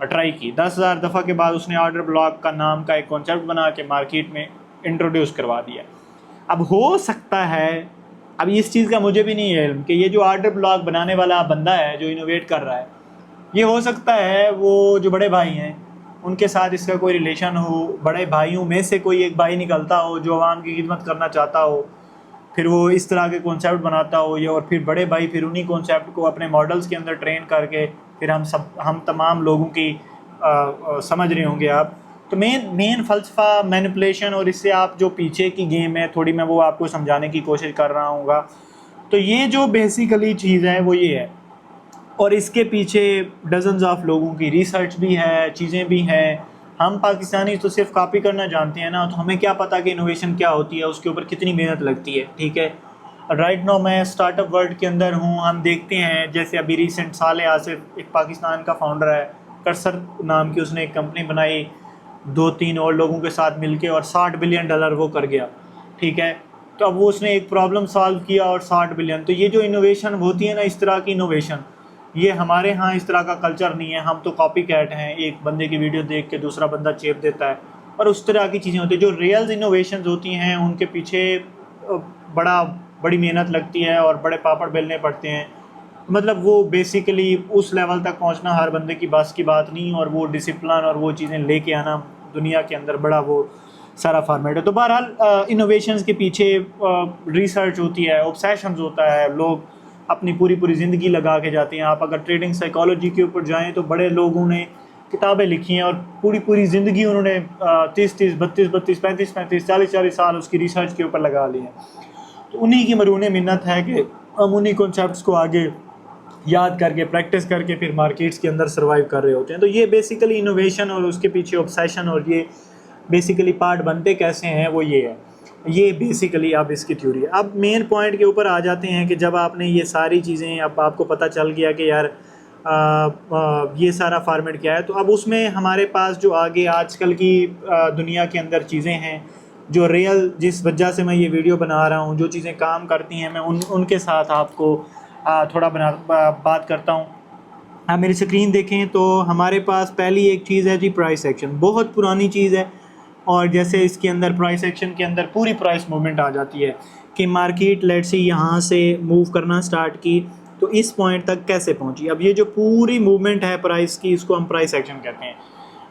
ट्राई की। 10,000 दफ़ा के बाद उसने ऑर्डर ब्लॉक का नाम का एक कॉन्सेप्ट बना के मार्केट में इंट्रोड्यूस करवा दिया। अब हो सकता है, अब इस चीज़ का मुझे भी नहीं है इल्म कि ये जो ऑर्डर ब्लॉक बनाने वाला बंदा है जो इनोवेट कर रहा है, ये हो सकता है वो जो बड़े भाई हैं उनके साथ इसका कोई रिलेशन हो, बड़े भाइयों में से कोई एक भाई निकलता हो जो आवाम की खिदमत करना चाहता हो, फिर वो इस तरह के कॉन्सेप्ट बनाता हो, या और फिर बड़े भाई फिर उन्हीं कॉन्सेप्ट को अपने मॉडल्स के अंदर ट्रेन करके फिर हम तमाम लोगों की समझ रहे होंगे आप। तो मेन फ़लसफ़ा मैनिपुलेशन, और इससे आप जो पीछे की गेम है थोड़ी मैं वो आपको समझाने की कोशिश कर रहा हूँगा। तो ये जो बेसिकली चीज़ है वो ये है, और इसके पीछे डजन्स ऑफ लोगों की रिसर्च भी है, चीज़ें भी हैं। हम पाकिस्तानी तो सिर्फ कॉपी करना जानते हैं ना, तो हमें क्या पता कि इनोवेशन क्या होती है, उसके ऊपर कितनी मेहनत लगती है। ठीक है, राइट नाउ मैं स्टार्टअप वर्ल्ड के अंदर हूँ। हम देखते हैं जैसे अभी रिसेंट साले आसिफ एक पाकिस्तान का फाउंडर है, कर्सर नाम की उसने एक कंपनी बनाई 2-3 और लोगों के साथ मिलके, और $60 बिलियन वो कर गया। ठीक है, तो अब वो उसने एक प्रॉब्लम सॉल्व किया और 60 बिलियन। तो ये जो इनोवेशन होती है ना, इस तरह की इनोवेशन, ये हमारे यहाँ इस तरह का कल्चर नहीं है। हम तो कॉपी कैट हैं, एक बंदे की वीडियो देख के दूसरा बंदा चेप देता है, और उस तरह की चीज़ें होती है। जो रियल इनोवेशन होती हैं उनके पीछे बड़ा बड़ी मेहनत लगती है और बड़े पापड़ बेलने पड़ते हैं। मतलब वो बेसिकली उस लेवल तक पहुंचना हर बंदे की बस की बात नहीं, और वो डिसिप्लिन और वो चीज़ें लेके आना दुनिया के अंदर बड़ा वो सारा फॉर्मेट है। तो बहरहाल इनोवेशंस के पीछे रिसर्च होती है, ऑब्सेशंस होता है, लोग अपनी पूरी पूरी ज़िंदगी लगा के जाते हैं। आप अगर ट्रेडिंग साइकोलॉजी के ऊपर जाएं तो बड़े लोगों ने किताबें लिखी हैं और पूरी पूरी ज़िंदगी उन्होंने 30-30, 32-32, 35-35, 40-40 साल उसकी रिसर्च के ऊपर लगा लिए हैं। तो उन्हीं की मरूने मिन्नत है कि हम उन्हीं कॉन्सेप्ट्स को आगे याद करके प्रैक्टिस करके फिर मार्केट्स के अंदर सर्वाइव कर रहे होते हैं। तो ये बेसिकली इनोवेशन और उसके पीछे ऑब्सेशन और ये बेसिकली पार्ट बनते कैसे हैं वो ये है। ये बेसिकली अब इसकी थ्योरी है। अब मेन पॉइंट के ऊपर आ जाते हैं कि जब आपने ये सारी चीज़ें, अब आपको पता चल गया कि यार ये सारा फॉर्मेट क्या है, तो अब उसमें हमारे पास जो आगे आजकल की दुनिया के अंदर चीज़ें हैं जो रियल, जिस वजह से मैं ये वीडियो बना रहा हूँ, जो चीज़ें काम करती हैं, मैं उनके साथ आपको थोड़ा बात करता हूँ। आप मेरी स्क्रीन देखें तो हमारे पास पहली एक चीज़ है जी प्राइस एक्शन। बहुत पुरानी चीज़ है, और जैसे इसके अंदर प्राइस एक्शन के अंदर पूरी प्राइस मूवमेंट आ जाती है कि मार्केट लेट से यहाँ से मूव करना स्टार्ट की तो इस पॉइंट तक कैसे पहुँची। अब ये जो पूरी मूवमेंट है प्राइस की, इसको हम प्राइस एक्शन कहते हैं।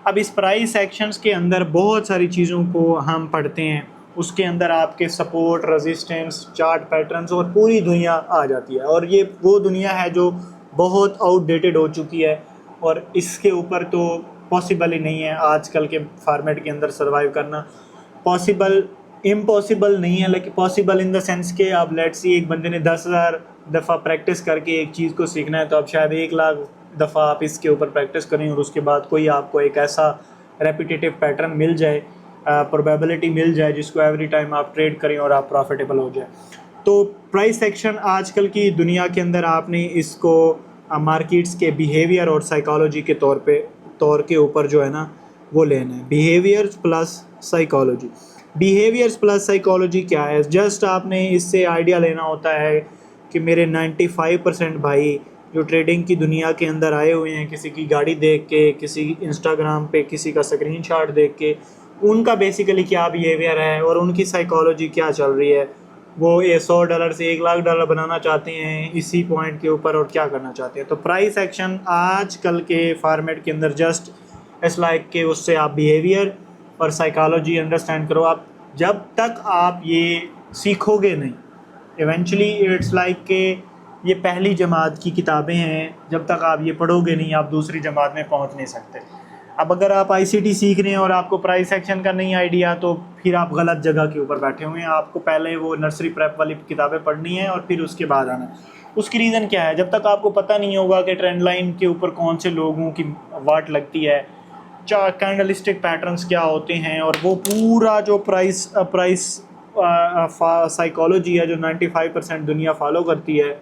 अब इस प्राइस एक्शंस के अंदर बहुत सारी चीज़ों को हम पढ़ते हैं। उसके अंदर आपके सपोर्ट, रेजिस्टेंस, चार्ट पैटर्न्स और पूरी दुनिया आ जाती है, और ये वो दुनिया है जो बहुत आउटडेटेड हो चुकी है और इसके ऊपर तो पॉसिबल ही नहीं है आजकल के फॉर्मेट के अंदर सर्वाइव करना। पॉसिबल इम्पॉसिबल नहीं है, लेकिन पॉसिबल इन द सेंस के आप लेट्स सी एक बंदे ने 10,000 दफ़ा प्रैक्टिस करके एक चीज़ को सीखना है, तो अब शायद 1,00,000 दफ़ा आप इसके ऊपर प्रैक्टिस करें और उसके बाद कोई आपको एक ऐसा रेपिटेटिव पैटर्न मिल जाए, प्रोबेबिलिटी मिल जाए जिसको एवरी टाइम आप ट्रेड करें और आप प्रॉफिटेबल हो जाए। तो प्राइस एक्शन आजकल की दुनिया के अंदर आपने इसको मार्केट्स के बिहेवियर और साइकोलॉजी के तौर के ऊपर जो है ना वो लेना है। Behaviours plus psychology. Behaviours plus psychology क्या है? जस्ट आपने इससे आइडिया लेना होता है कि मेरे 95% भाई जो ट्रेडिंग की दुनिया के अंदर आए हुए हैं, किसी की गाड़ी देख के, किसी इंस्टाग्राम पे किसी का स्क्रीनशॉट देख के, उनका बेसिकली क्या बिहेवियर है और उनकी साइकोलॉजी क्या चल रही है। वो ये $100 से $1,00,000 बनाना चाहते हैं इसी पॉइंट के ऊपर और क्या करना चाहते हैं। तो प्राइस एक्शन आजकल के फॉर्मेट के अंदर जस्ट इट्स लाइक कि उससे आप बिहेवियर और साइकोलॉजी अंडरस्टैंड करो। आप जब तक आप ये सीखोगे नहीं, इवेंचुअली इट्स लाइक कि ये पहली जमात की किताबें हैं, जब तक आप ये पढ़ोगे नहीं आप दूसरी जमात में पहुंच नहीं सकते। अब अगर आप ICT सीख रहे हैं और आपको प्राइस एक्शन का नहीं आइडिया, तो फिर आप गलत जगह के ऊपर बैठे हुए हैं। आपको पहले वो नर्सरी प्रेप वाली किताबें पढ़नी है और फिर उसके बाद आना है। उसकी रीज़न क्या है? जब तक आपको पता नहीं होगा कि ट्रेंड लाइन के ऊपर कौन से लोगों की वाट लगती है, कैंडलिस्टिक पैटर्न्स क्या होते हैं, और वो पूरा जो प्राइस साइकोलॉजी है जो 95% दुनिया फॉलो करती है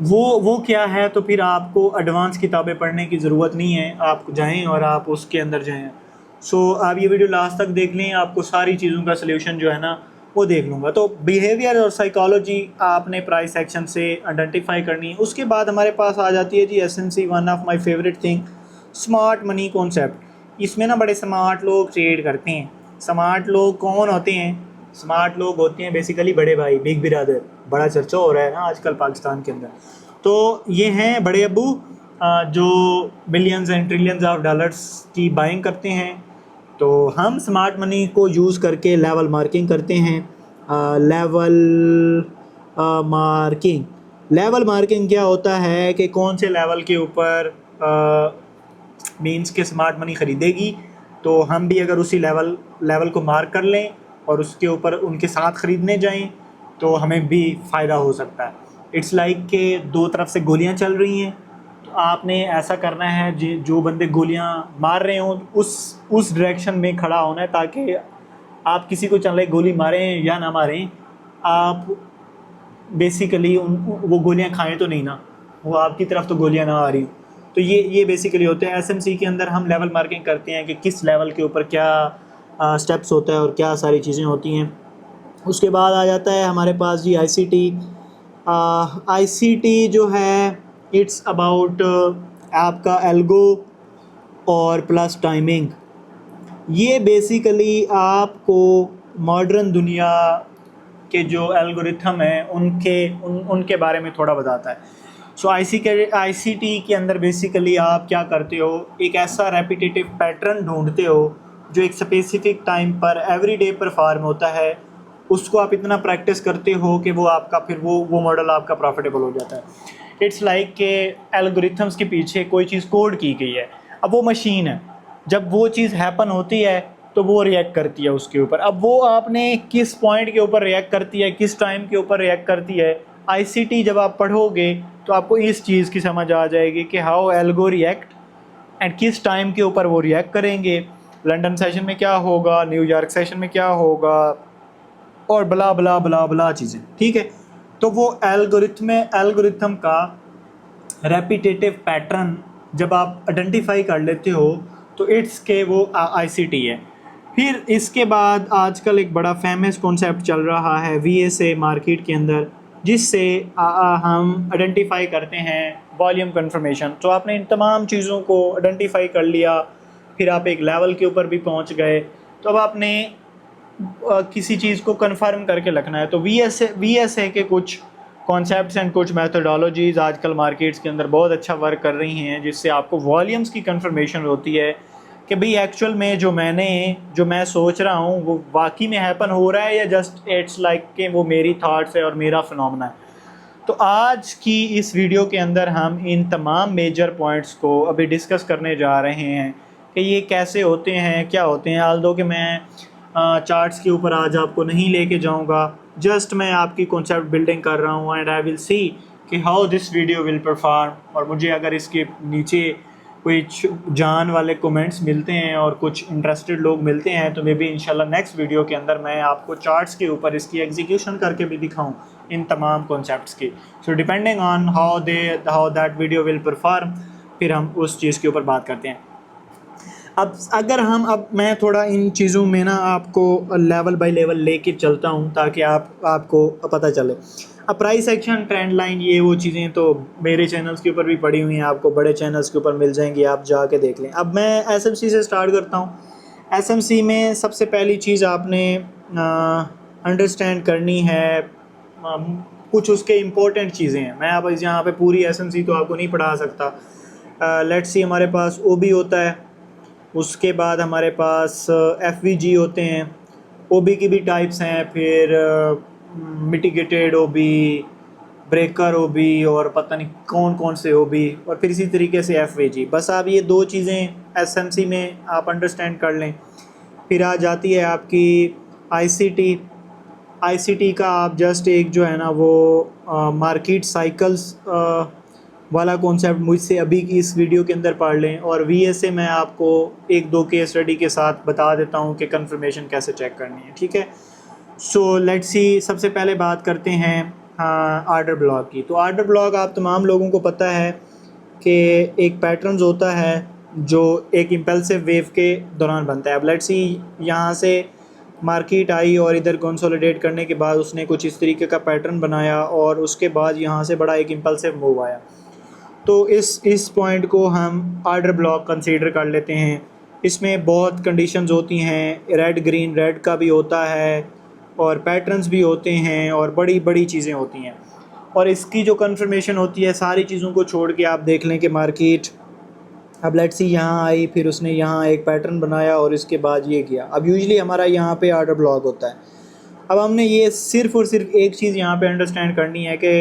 वो क्या है, तो फिर आपको एडवांस किताबें पढ़ने की ज़रूरत नहीं है। आप जाएं और आप उसके अंदर जाएं। सो आप ये वीडियो लास्ट तक देख लें, आपको सारी चीज़ों का सलूशन जो है ना वो देख लूँगा। तो बिहेवियर और साइकोलॉजी आपने प्राइस एक्शन से आइडेंटिफाई करनी है। उसके बाद हमारे पास आ जाती है जी SNC, one of my favourite thing, smart money concept. इसमें ना बड़े स्मार्ट लोग ट्रेड करते हैं। स्मार्ट लोग कौन होते हैं? स्मार्ट लोग होते हैं बेसिकली बड़े भाई, बिग ब्रदर। बड़ा चर्चा हो रहा है ना आजकल पाकिस्तान के अंदर। तो ये हैं बड़े अब्बू जो billions and trillions of dollars की बाइंग करते हैं। तो हम स्मार्ट मनी को यूज़ करके लेवल मार्किंग करते हैं। लेवल मार्किंग क्या होता है कि कौन से लेवल के ऊपर मींस के स्मार्ट मनी ख़रीदेगी, तो हम भी अगर उसी लेवल को मार्क कर लें और उसके ऊपर उनके साथ ख़रीदने जाएं तो हमें भी फ़ायदा हो सकता है। इट्स लाइक कि दो तरफ से गोलियां चल रही हैं, तो आपने ऐसा करना है जो बंदे गोलियां मार रहे हों उस डायरेक्शन में खड़ा होना है, ताकि आप किसी को चले गोली मारें या ना मारें, आप बेसिकली वो गोलियां खाएं तो नहीं ना, वो आपकी तरफ तो गोलियां ना आ रही। तो ये बेसिकली होते हैं। SMC के अंदर हम लेवल मार्किंग करते हैं कि किस लेवल के ऊपर क्या स्टेप्स होता है और क्या सारी चीज़ें होती हैं। उसके बाद आ जाता है हमारे पास जी ICT जो है इट्स अबाउट आपका एल्गो और प्लस टाइमिंग। ये बेसिकली आपको मॉडर्न दुनिया के जो एल्गोरिथम है उनके बारे में थोड़ा बताता है। सो आईसीटी के अंदर बेसिकली आप क्या करते हो, एक ऐसा रेपिटेटिव पैटर्न ढूंढते हो जो एक स्पेसिफिक टाइम पर एवरीडे परफॉर्म होता है, उसको आप इतना प्रैक्टिस करते हो कि वो आपका फिर वो मॉडल आपका प्रॉफिटेबल हो जाता है। इट्स लाइक के एल्गोरिथम्स के पीछे कोई चीज़ कोड की गई है, अब वो मशीन है, जब वो चीज़ हैपन होती है तो वो रिएक्ट करती है उसके ऊपर। अब वो आपने किस पॉइंट के ऊपर रिएक्ट करती है, किस टाइम के ऊपर रिएक्ट करती है, आईसीटी जब आप पढ़ोगे तो आपको इस चीज़ की समझ आ जाएगी कि हाउ एल्गो रिएक्ट एंड किस टाइम के ऊपर वो रिएक्ट करेंगे, लंदन सेशन में क्या होगा, न्यूयॉर्क सेशन में क्या होगा, और बला बला बला बला चीज़ें। ठीक है, तो वो एल्गोरिथम का रेपिटेटिव पैटर्न जब आप आइडेंटिफाई कर लेते हो तो इट्स के वो आईसीटी है। फिर इसके बाद आजकल एक बड़ा फेमस कॉन्सेप्ट चल रहा है वीएसए मार्केट के अंदर, जिससे हम आइडेंटिफाई करते हैं वॉल्यूम कन्फर्मेशन। तो आपने इन तमाम चीज़ों को आइडेंटिफाई कर लिया, फिर आप एक लेवल के ऊपर भी पहुंच गए, तो अब आपने किसी चीज़ को कंफर्म करके रखना है। तो वीएसए के कुछ कॉन्सेप्ट्स एंड कुछ मेथोडोलॉजीज़ आजकल मार्केट्स के अंदर बहुत अच्छा वर्क कर रही हैं, जिससे आपको वॉल्यूम्स की कंफर्मेशन होती है कि भाई एक्चुअल में जो मैं सोच रहा हूँ वो वाकई में हैपन हो रहा है या जस्ट इट्स लाइक कि वो मेरी थाट्स है और मेरा फिनोमेना है। तो आज की इस वीडियो के अंदर हम इन तमाम मेजर पॉइंट्स को अभी डिस्कस करने जा रहे हैं कि ये कैसे होते हैं, क्या होते हैं। आल्दो कि मैं चार्ट्स के ऊपर आज आपको नहीं लेके जाऊंगा, जस्ट मैं आपकी कॉन्सेप्ट बिल्डिंग कर रहा हूँ एंड आई विल सी कि how this video will perform. और मुझे अगर इसके नीचे कोई जान वाले कमेंट्स मिलते हैं और कुछ इंटरेस्टेड लोग मिलते हैं तो मे बी इंशाल्लाह नेक्स्ट वीडियो के अंदर मैं आपको चार्ट्स के ऊपर इसकी एग्जीक्यूशन करके भी दिखाऊं इन तमाम कॉन्सेप्ट्स की। So depending on how that video will perform, फिर हम उस चीज़ के ऊपर बात करते हैं। अब मैं थोड़ा इन चीज़ों में ना आपको लेवल बाय लेवल लेके चलता हूँ ताकि आपको पता चले। अब प्राइस एक्शन, ट्रेंड लाइन, ये वो चीज़ें तो मेरे चैनल्स के ऊपर भी पड़ी हुई हैं, आपको बड़े चैनल्स के ऊपर मिल जाएंगी, आप जाके देख लें। अब मैं एसएमसी से स्टार्ट करता हूँ। एसएमसी में सबसे पहली चीज़ आपने अंडरस्टैंड करनी है, कुछ उसके इम्पोर्टेंट चीज़ें हैं। मैं अब यहाँ पे पूरी एसएमसी तो आपको नहीं पढ़ा सकता। लेट्स सी, हमारे पास ओबी होता है, उसके बाद हमारे पास एफवीजी होते हैं, ओबी की भी टाइप्स हैं, फिर मिटिगेटेड ओबी, ब्रेकर ओबी, और पता नहीं कौन कौन से ओबी, और फिर इसी तरीके से एफवीजी। बस आप ये दो चीज़ें एसएमसी में आप अंडरस्टैंड कर लें। फिर आ जाती है आपकी आईसीटी का आप जस्ट एक जो है ना वो मार्केट साइकिल्स वाला कॉन्सेप्ट मुझसे अभी की इस वीडियो के अंदर पढ़ लें। और वीएसए मैं आपको एक दो केस स्टडी के साथ बता देता हूँ कि कंफर्मेशन कैसे चेक करनी है। ठीक है, सो लेट्स सी, सबसे पहले बात करते हैं आर्डर ब्लॉक की। तो आर्डर ब्लॉक आप तमाम लोगों को पता है कि एक पैटर्न्स होता है जो एक इम्पल्सिव वेव के दौरान बनता है। अब लेट्स सी, यहाँ से मार्केट आई और इधर कंसोलिडेट करने के बाद उसने कुछ इस तरीके का पैटर्न बनाया और उसके बाद यहाँ से बड़ा एक इम्पल्सिव मूव आया, तो इस पॉइंट को हम आर्डर ब्लॉक कंसीडर कर लेते हैं। इसमें बहुत कंडीशंस होती हैं, रेड ग्रीन रेड का भी होता है और पैटर्न्स भी होते हैं और बड़ी बड़ी चीज़ें होती हैं। और इसकी जो कंफर्मेशन होती है, सारी चीज़ों को छोड़ के आप देख लें कि मार्केट अब लेट्स सी यहाँ आई, फिर उसने यहाँ एक पैटर्न बनाया और इसके बाद ये किया। अब यूजुअली हमारा यहाँ पे आर्डर ब्लॉक होता है। अब हमने ये सिर्फ़ और सिर्फ एक चीज़ यहाँ पे अंडरस्टैंड करनी है कि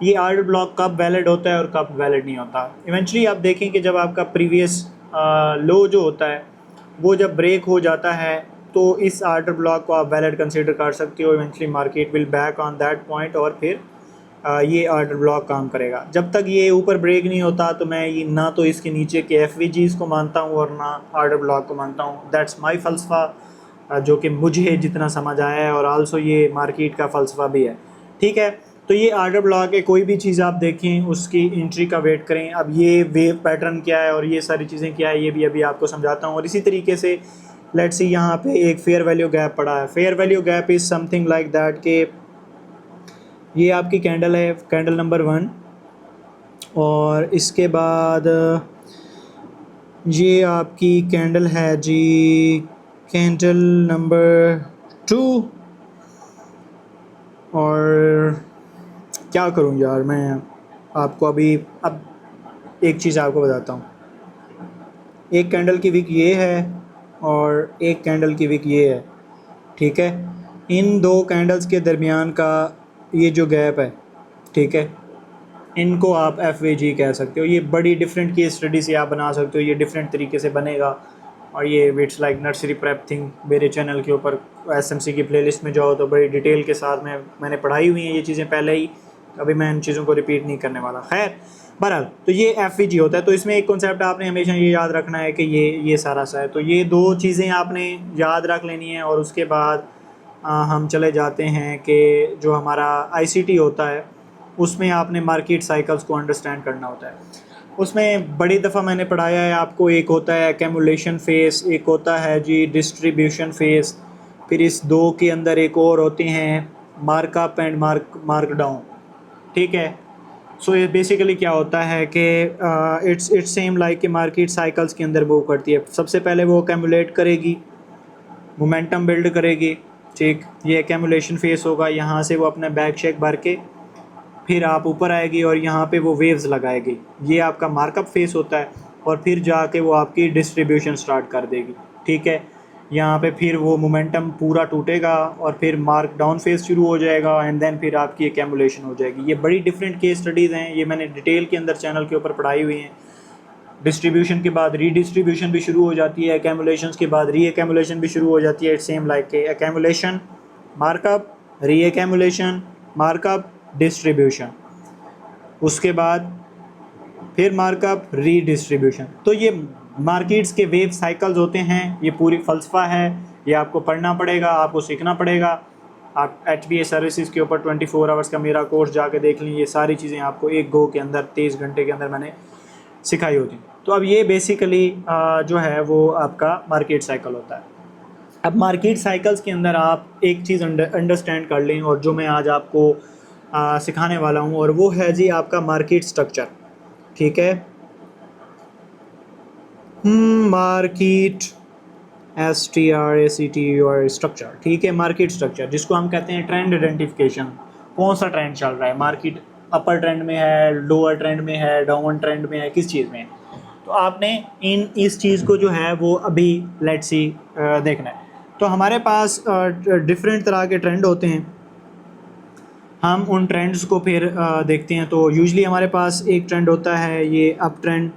ये आर्डर ब्लॉक कब वैलिड होता है और कब वैलिड नहीं होता। इवेंचुअली आप देखें कि जब आपका प्रीवियस लो जो होता है वो जब ब्रेक हो जाता है तो इस आर्डर ब्लॉक को आप वैलिड कंसीडर कर सकते हो। Eventually market will back on that point और फिर ये आर्डर ब्लॉक काम करेगा। जब तक ये ऊपर ब्रेक नहीं होता तो मैं ये ना तो इसके नीचे के एफवीजीज़ को मानता हूँ और ना आर्डर ब्लॉक को मानता हूँ। दैट्स माई फ़लसफ़ा, जो कि मुझे जितना समझ आया है, और आल्सो ये मार्केट का फ़लसफ़ा भी है। ठीक है, तो ये आर्डर ब्लॉक है, कोई भी चीज़ आप देखें उसकी एंट्री का वेट करें। अब ये वेव पैटर्न क्या है और ये सारी चीज़ें क्या है, ये भी अभी आपको समझाता हूँ। और इसी तरीके से लेट्स सी, यहाँ पे एक फेयर वैल्यू गैप पड़ा है। Fair value gap is something like that कि ये आपकी कैंडल है, कैंडल नंबर 1, और इसके बाद ये आपकी कैंडल है जी, कैंडल नंबर 2, और क्या करूं यार, मैं आपको अब एक चीज़ आपको बताता हूँ। एक कैंडल की विक ये है और एक कैंडल की विक ये है, ठीक है। इन दो कैंडल्स के दरमियान का ये जो गैप है, ठीक है, इनको आप FVG कह सकते हो। ये बड़ी डिफरेंट की स्टडी से आप बना सकते हो, ये डिफरेंट तरीके से बनेगा। और ये it's like nursery prep thing, मेरे चैनल के ऊपर SMC की प्लेलिस्ट में जाओ तो बड़ी डिटेल के साथ मैंने पढ़ाई हुई हैं ये चीज़ें पहले ही, अभी मैं इन चीज़ों को रिपीट नहीं करने वाला। खैर बहरहाल, तो ये FVG होता है। तो इसमें एक कॉन्सेप्ट आपने हमेशा ये याद रखना है कि ये सारा सा है। तो ये दो चीज़ें आपने याद रख लेनी है। और उसके बाद हम चले जाते हैं कि जो हमारा ICT होता है उसमें आपने मार्केट साइकिल्स को अंडरस्टैंड करना होता है। उसमें बड़ी दफ़ा मैंने पढ़ाया है आपको, एक होता है एक्यूमुलेशन फेस, एक होता है जी डिस्ट्रीब्यूशन फेस, फिर इस दो के अंदर एक और होते हैं मार्कअप एंड मार्क डाउन, ठीक है। सो ये बेसिकली क्या होता है कि इट्स सेम लाइक कि मार्केट साइकिल्स के अंदर मूव करती है। सबसे पहले वो एक्यूमुलेट करेगी, मोमेंटम बिल्ड करेगी, ठीक, ये एक्यूमुलेशन फेस होगा। यहाँ से वो अपना बैक शेक भर के फिर आप ऊपर आएगी और यहाँ पे वो वेव्स लगाएगी, ये आपका मार्कअप फेस होता है। और फिर जाके वो आपकी डिस्ट्रीब्यूशन स्टार्ट कर देगी, ठीक है। यहाँ पे फिर वो मोमेंटम पूरा टूटेगा और फिर मार्क डाउन फेस शुरू हो जाएगा एंड देन फिर आपकी एक्यूमुलेशन हो जाएगी। ये बड़ी डिफरेंट केस स्टडीज़ हैं, ये मैंने डिटेल के अंदर चैनल के ऊपर पढ़ाई हुई हैं। डिस्ट्रीब्यूशन के बाद रीडिस्ट्रीब्यूशन भी शुरू हो जाती है, एक्यूमुलेशन के बाद री एक्यूमुलेशन भी शुरू हो जाती है। इट्स सेम लाइक के एक्यूमुलेशन, मार्कअप, री एक्यूमुलेशन, मार्कअप, डिस्ट्रीब्यूशन, उसके बाद फिर मार्कअप, रीडिस्ट्रीब्यूशन। तो ये मार्केट्स के वेव साइकिल्स होते हैं, ये पूरी फ़लसफ़ा है, ये आपको पढ़ना पड़ेगा, आपको सीखना पड़ेगा। आप HBA सर्विसेज के ऊपर 24 आवर्स का मेरा कोर्स जाके देख लें, ये सारी चीज़ें आपको एक गो के अंदर 23 घंटे के अंदर मैंने सिखाई होती। तो अब ये बेसिकली जो है वो आपका मार्केट साइकिल होता है। अब मार्केट साइकिल्स के अंदर आप एक चीज़ अंडरस्टैंड कर लें, और जो मैं आज आपको सिखाने वाला हूँ, और वो है जी आपका मार्केट स्ट्रक्चर, ठीक है। मार्केट STRACT स्ट्रक्चर, ठीक है। मार्केट स्ट्रक्चर जिसको हम कहते हैं ट्रेंड आइडेंटिफिकेशन, कौन सा ट्रेंड चल रहा है, मार्केट अपर ट्रेंड में है, लोअर ट्रेंड में है, डाउन ट्रेंड में है, किस चीज़ में है। तो आपने इस चीज़ को जो है वो अभी लेट्स सी देखना है। तो हमारे पास डिफरेंट तरह के ट्रेंड होते हैं, हम उन ट्रेंड्स को फिर देखते हैं। तो यूजुअली हमारे पास एक ट्रेंड होता है ये अप ट्रेंड,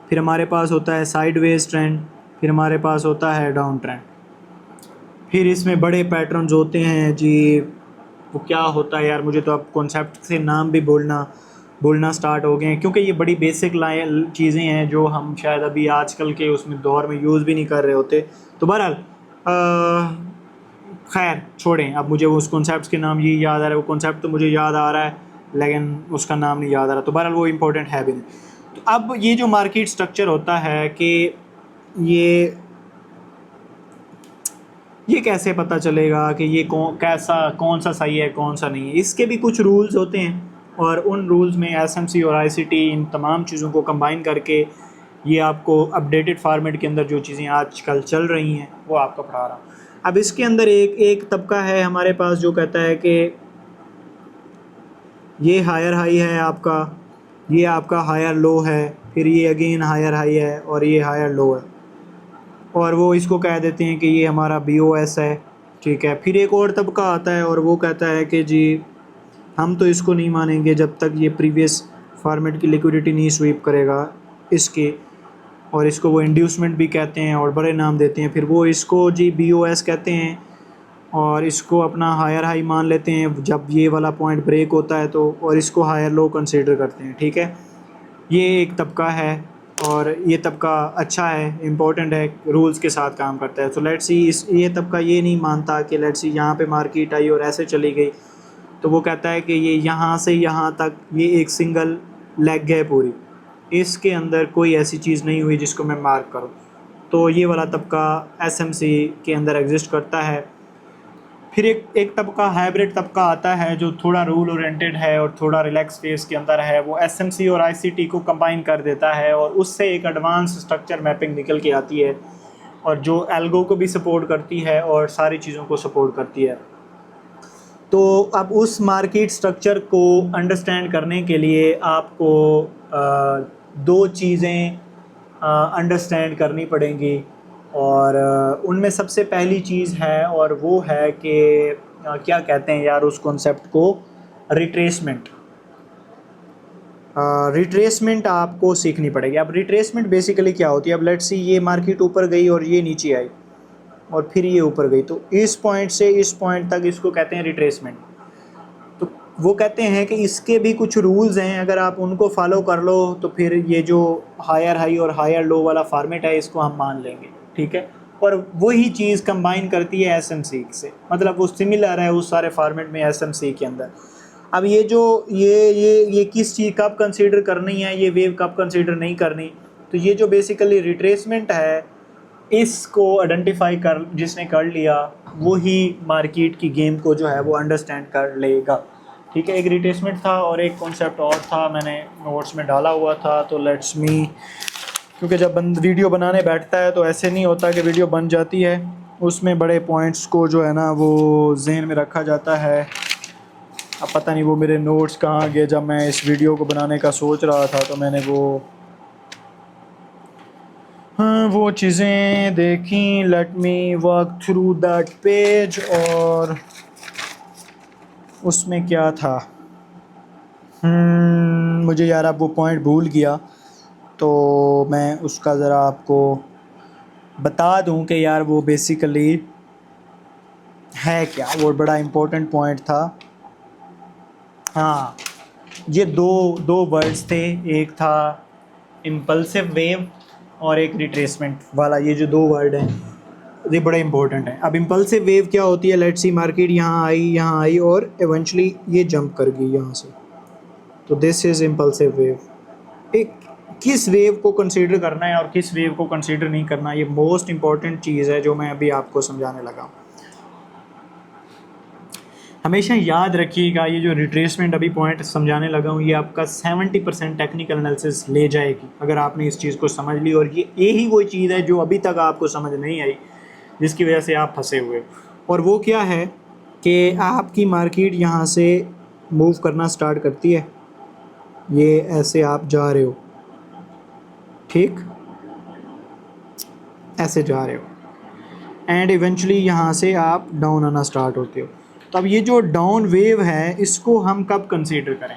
फिर हमारे पास होता है साइडवेज ट्रेंड, फिर हमारे पास होता है डाउन ट्रेंड। फिर इसमें बड़े पैटर्न्स होते हैं जी, वो क्या होता है यार, मुझे तो अब कॉन्सेप्ट से नाम भी बोलना स्टार्ट हो गए हैं, क्योंकि ये बड़ी बेसिक चीज़ें हैं जो हम शायद अभी आजकल के उसमें दौर में यूज़ भी नहीं कर रहे होते। तो बहरहाल खैर छोड़ें, अब मुझे उस कॉन्सेप्ट के नाम ये याद आ रहा है, वो कॉन्सेप्ट तो मुझे याद आ रहा है लेकिन उसका नाम नहीं याद आ रहा। तो बहरहाल वो इम्पोर्टेंट है भी नहीं। तो अब ये जो मार्केट स्ट्रक्चर होता है कि ये कैसे पता चलेगा कि ये कौन सा सही है कौन सा नहीं है, इसके भी कुछ रूल्स होते हैं। और उन रूल्स में SMC और ICT इन तमाम चीज़ों को कंबाइन करके ये आपको अपडेटेड फॉर्मेट के अंदर जो चीज़ें आजकल चल रही हैं वो आपको पढ़ा रहा हूँ। अब इसके अंदर एक तबका है हमारे पास जो कहता है कि ये हायर हाई है आपका, ये आपका हायर लो है, फिर ये अगेन हायर हाई है और ये हायर लो है, और वो इसको कह देते हैं कि ये हमारा BOS है, ठीक है। फिर एक और तबका आता है और वो कहता है कि जी हम तो इसको नहीं मानेंगे जब तक ये प्रीवियस फॉर्मेट की लिक्विडिटी नहीं स्वीप करेगा इसके, और इसको वो इंड्यूसमेंट भी कहते हैं और बड़े नाम देते हैं। फिर वो इसको जी BOS कहते हैं और इसको अपना हायर हाई मान लेते हैं जब ये वाला पॉइंट ब्रेक होता है तो, और इसको हायर लो कंसीडर करते हैं, ठीक है। ये एक तबका है और ये तबका अच्छा है, इम्पोर्टेंट है, रूल्स के साथ काम करता है। तो लेट्स सी ये तबका ये नहीं मानता कि लेट्स सी यहाँ पे मार्केट आई और ऐसे चली गई, तो वो कहता है कि ये यहाँ से यहाँ तक ये एक सिंगल लेग है पूरी, इसके अंदर कोई ऐसी चीज़ नहीं हुई जिसको मैं मार्क करूँ। तो ये वाला तबका SMC के अंदर एग्जिस्ट करता है। फिर एक तबका हाइब्रिड तबका आता है जो थोड़ा रूल ओरिएंटेड है और थोड़ा रिलैक्स फेस के अंदर है, वो SMC और ICT को कंबाइन कर देता है और उससे एक एडवांस स्ट्रक्चर मैपिंग निकल के आती है, और जो एल्गो को भी सपोर्ट करती है और सारी चीज़ों को सपोर्ट करती है। तो अब उस मार्केट स्ट्रक्चर को अंडरस्टैंड करने के लिए आपको दो चीज़ें अंडरस्टैंड करनी पड़ेंगी, और उनमें सबसे पहली चीज़ है और वो है कि क्या कहते हैं यार उस कॉन्सेप्ट को, रिट्रेसमेंट। रिट्रेसमेंट आपको सीखनी पड़ेगी। अब रिट्रेसमेंट बेसिकली क्या होती है, अब लेट्स सी ये मार्केट ऊपर गई और ये नीचे आई और फिर ये ऊपर गई, तो इस पॉइंट से इस पॉइंट तक इसको कहते हैं रिट्रेसमेंट। तो वो कहते हैं कि इसके भी कुछ रूल्स हैं, अगर आप उनको फॉलो कर लो तो फिर ये जो हायर हाई और हायर लो वाला फॉर्मेट है इसको हम मान लेंगे, ठीक है। और वही चीज़ कंबाइन करती है एसएमसी से, मतलब वो सिमिलर है उस सारे फॉर्मेट में एसएमसी के अंदर। अब ये जो ये किस चीज़ कब कंसीडर करनी है, ये वेव कब कंसीडर नहीं करनी, तो ये जो बेसिकली रिट्रेसमेंट है इसको आइडेंटिफाई कर जिसने कर लिया वही मार्केट की गेम को जो है वो अंडरस्टैंड कर लेगा, ठीक है। एक रिट्रेसमेंट था और एक कॉन्सेप्ट और था, मैंने नोट्स में डाला हुआ था, तो लेट्स मी, क्योंकि जब वीडियो बनाने बैठता है तो ऐसे नहीं होता कि वीडियो बन जाती है, उसमें बड़े पॉइंट्स को जो है ना वो जहन में रखा जाता है। अब पता नहीं वो मेरे नोट्स कहाँ गए, जब मैं इस वीडियो को बनाने का सोच रहा था तो मैंने वो चीज़ें देखी। Let me work through that page, और उसमें क्या था, मुझे यार अब वो पॉइंट भूल गया, तो मैं उसका ज़रा आपको बता दूं कि यार वो बेसिकली है क्या। वो बड़ा इम्पोर्टेंट पॉइंट था। हाँ, ये दो वर्ड्स थे, एक था इम्पल्सिव वेव और एक रिट्रेसमेंट वाला, ये जो दो वर्ड हैं ये बड़े इंपॉर्टेंट हैं। अब इम्पल्सिव वेव क्या होती है, लेट्स सी मार्केट यहाँ आई और इवेंचुअली ये जंप कर गई यहाँ से, तो दिस इज़ इम्पल्सिव वेव। एक किस वेव को कंसीडर करना है और किस वेव को कंसीडर नहीं करना, ये मोस्ट इम्पॉर्टेंट चीज़ है जो मैं अभी आपको समझाने लगा हूँ। हमेशा याद रखिएगा, ये जो रिट्रेसमेंट अभी पॉइंट समझाने लगा हूँ ये आपका 70% टेक्निकल एनालिसिस ले जाएगी अगर आपने इस चीज़ को समझ ली, और ये यही वो चीज़ है जो अभी तक आपको समझ नहीं आई जिसकी वजह से आप फंसे हुए। और वो क्या है कि आपकी मार्केट यहाँ से मूव करना स्टार्ट करती है, ये ऐसे आप जा रहे हो, ठीक, ऐसे जा रहे हो, एंड इवेंचुअली यहाँ से आप डाउन आना स्टार्ट होते हो। तो अब ये जो डाउन वेव है इसको हम कब कंसीडर करें,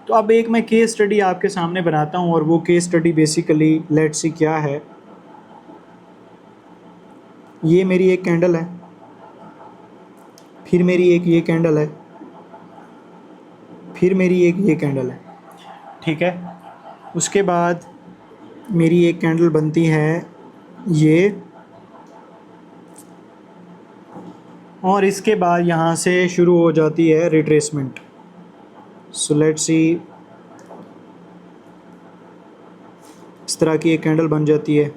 तो अब एक मैं केस स्टडी आपके सामने बनाता हूँ, और वो case study basically let's see क्या है। ये मेरी एक कैंडल है, फिर मेरी एक ये कैंडल है, फिर मेरी एक ये कैंडल है, ठीक है। उसके बाद मेरी एक कैंडल बनती है ये, और इसके बाद यहाँ से शुरू हो जाती है रिट्रेसमेंट। सो लेट्स सी, इस तरह की एक कैंडल बन जाती है,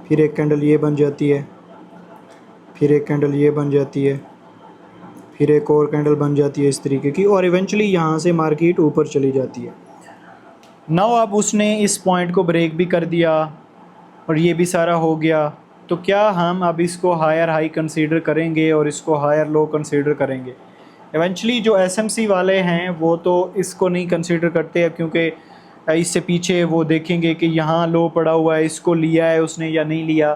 फिर एक कैंडल ये बन जाती है, फिर एक कैंडल ये बन जाती है, फिर एक और कैंडल बन जाती है इस तरीके की, और इवेंचुअली यहाँ से मार्केट ऊपर चली जाती है। नाउ अब उसने इस पॉइंट को ब्रेक भी कर दिया और ये भी सारा हो गया, तो क्या हम अब इसको हायर हाई कंसीडर करेंगे और इसको हायर लो कंसीडर करेंगे। इवेंचुअली जो एसएमसी वाले हैं वो तो इसको नहीं कंसीडर करते अब, क्योंकि इससे पीछे वो देखेंगे कि यहाँ लो पड़ा हुआ है, इसको लिया है उसने या नहीं लिया,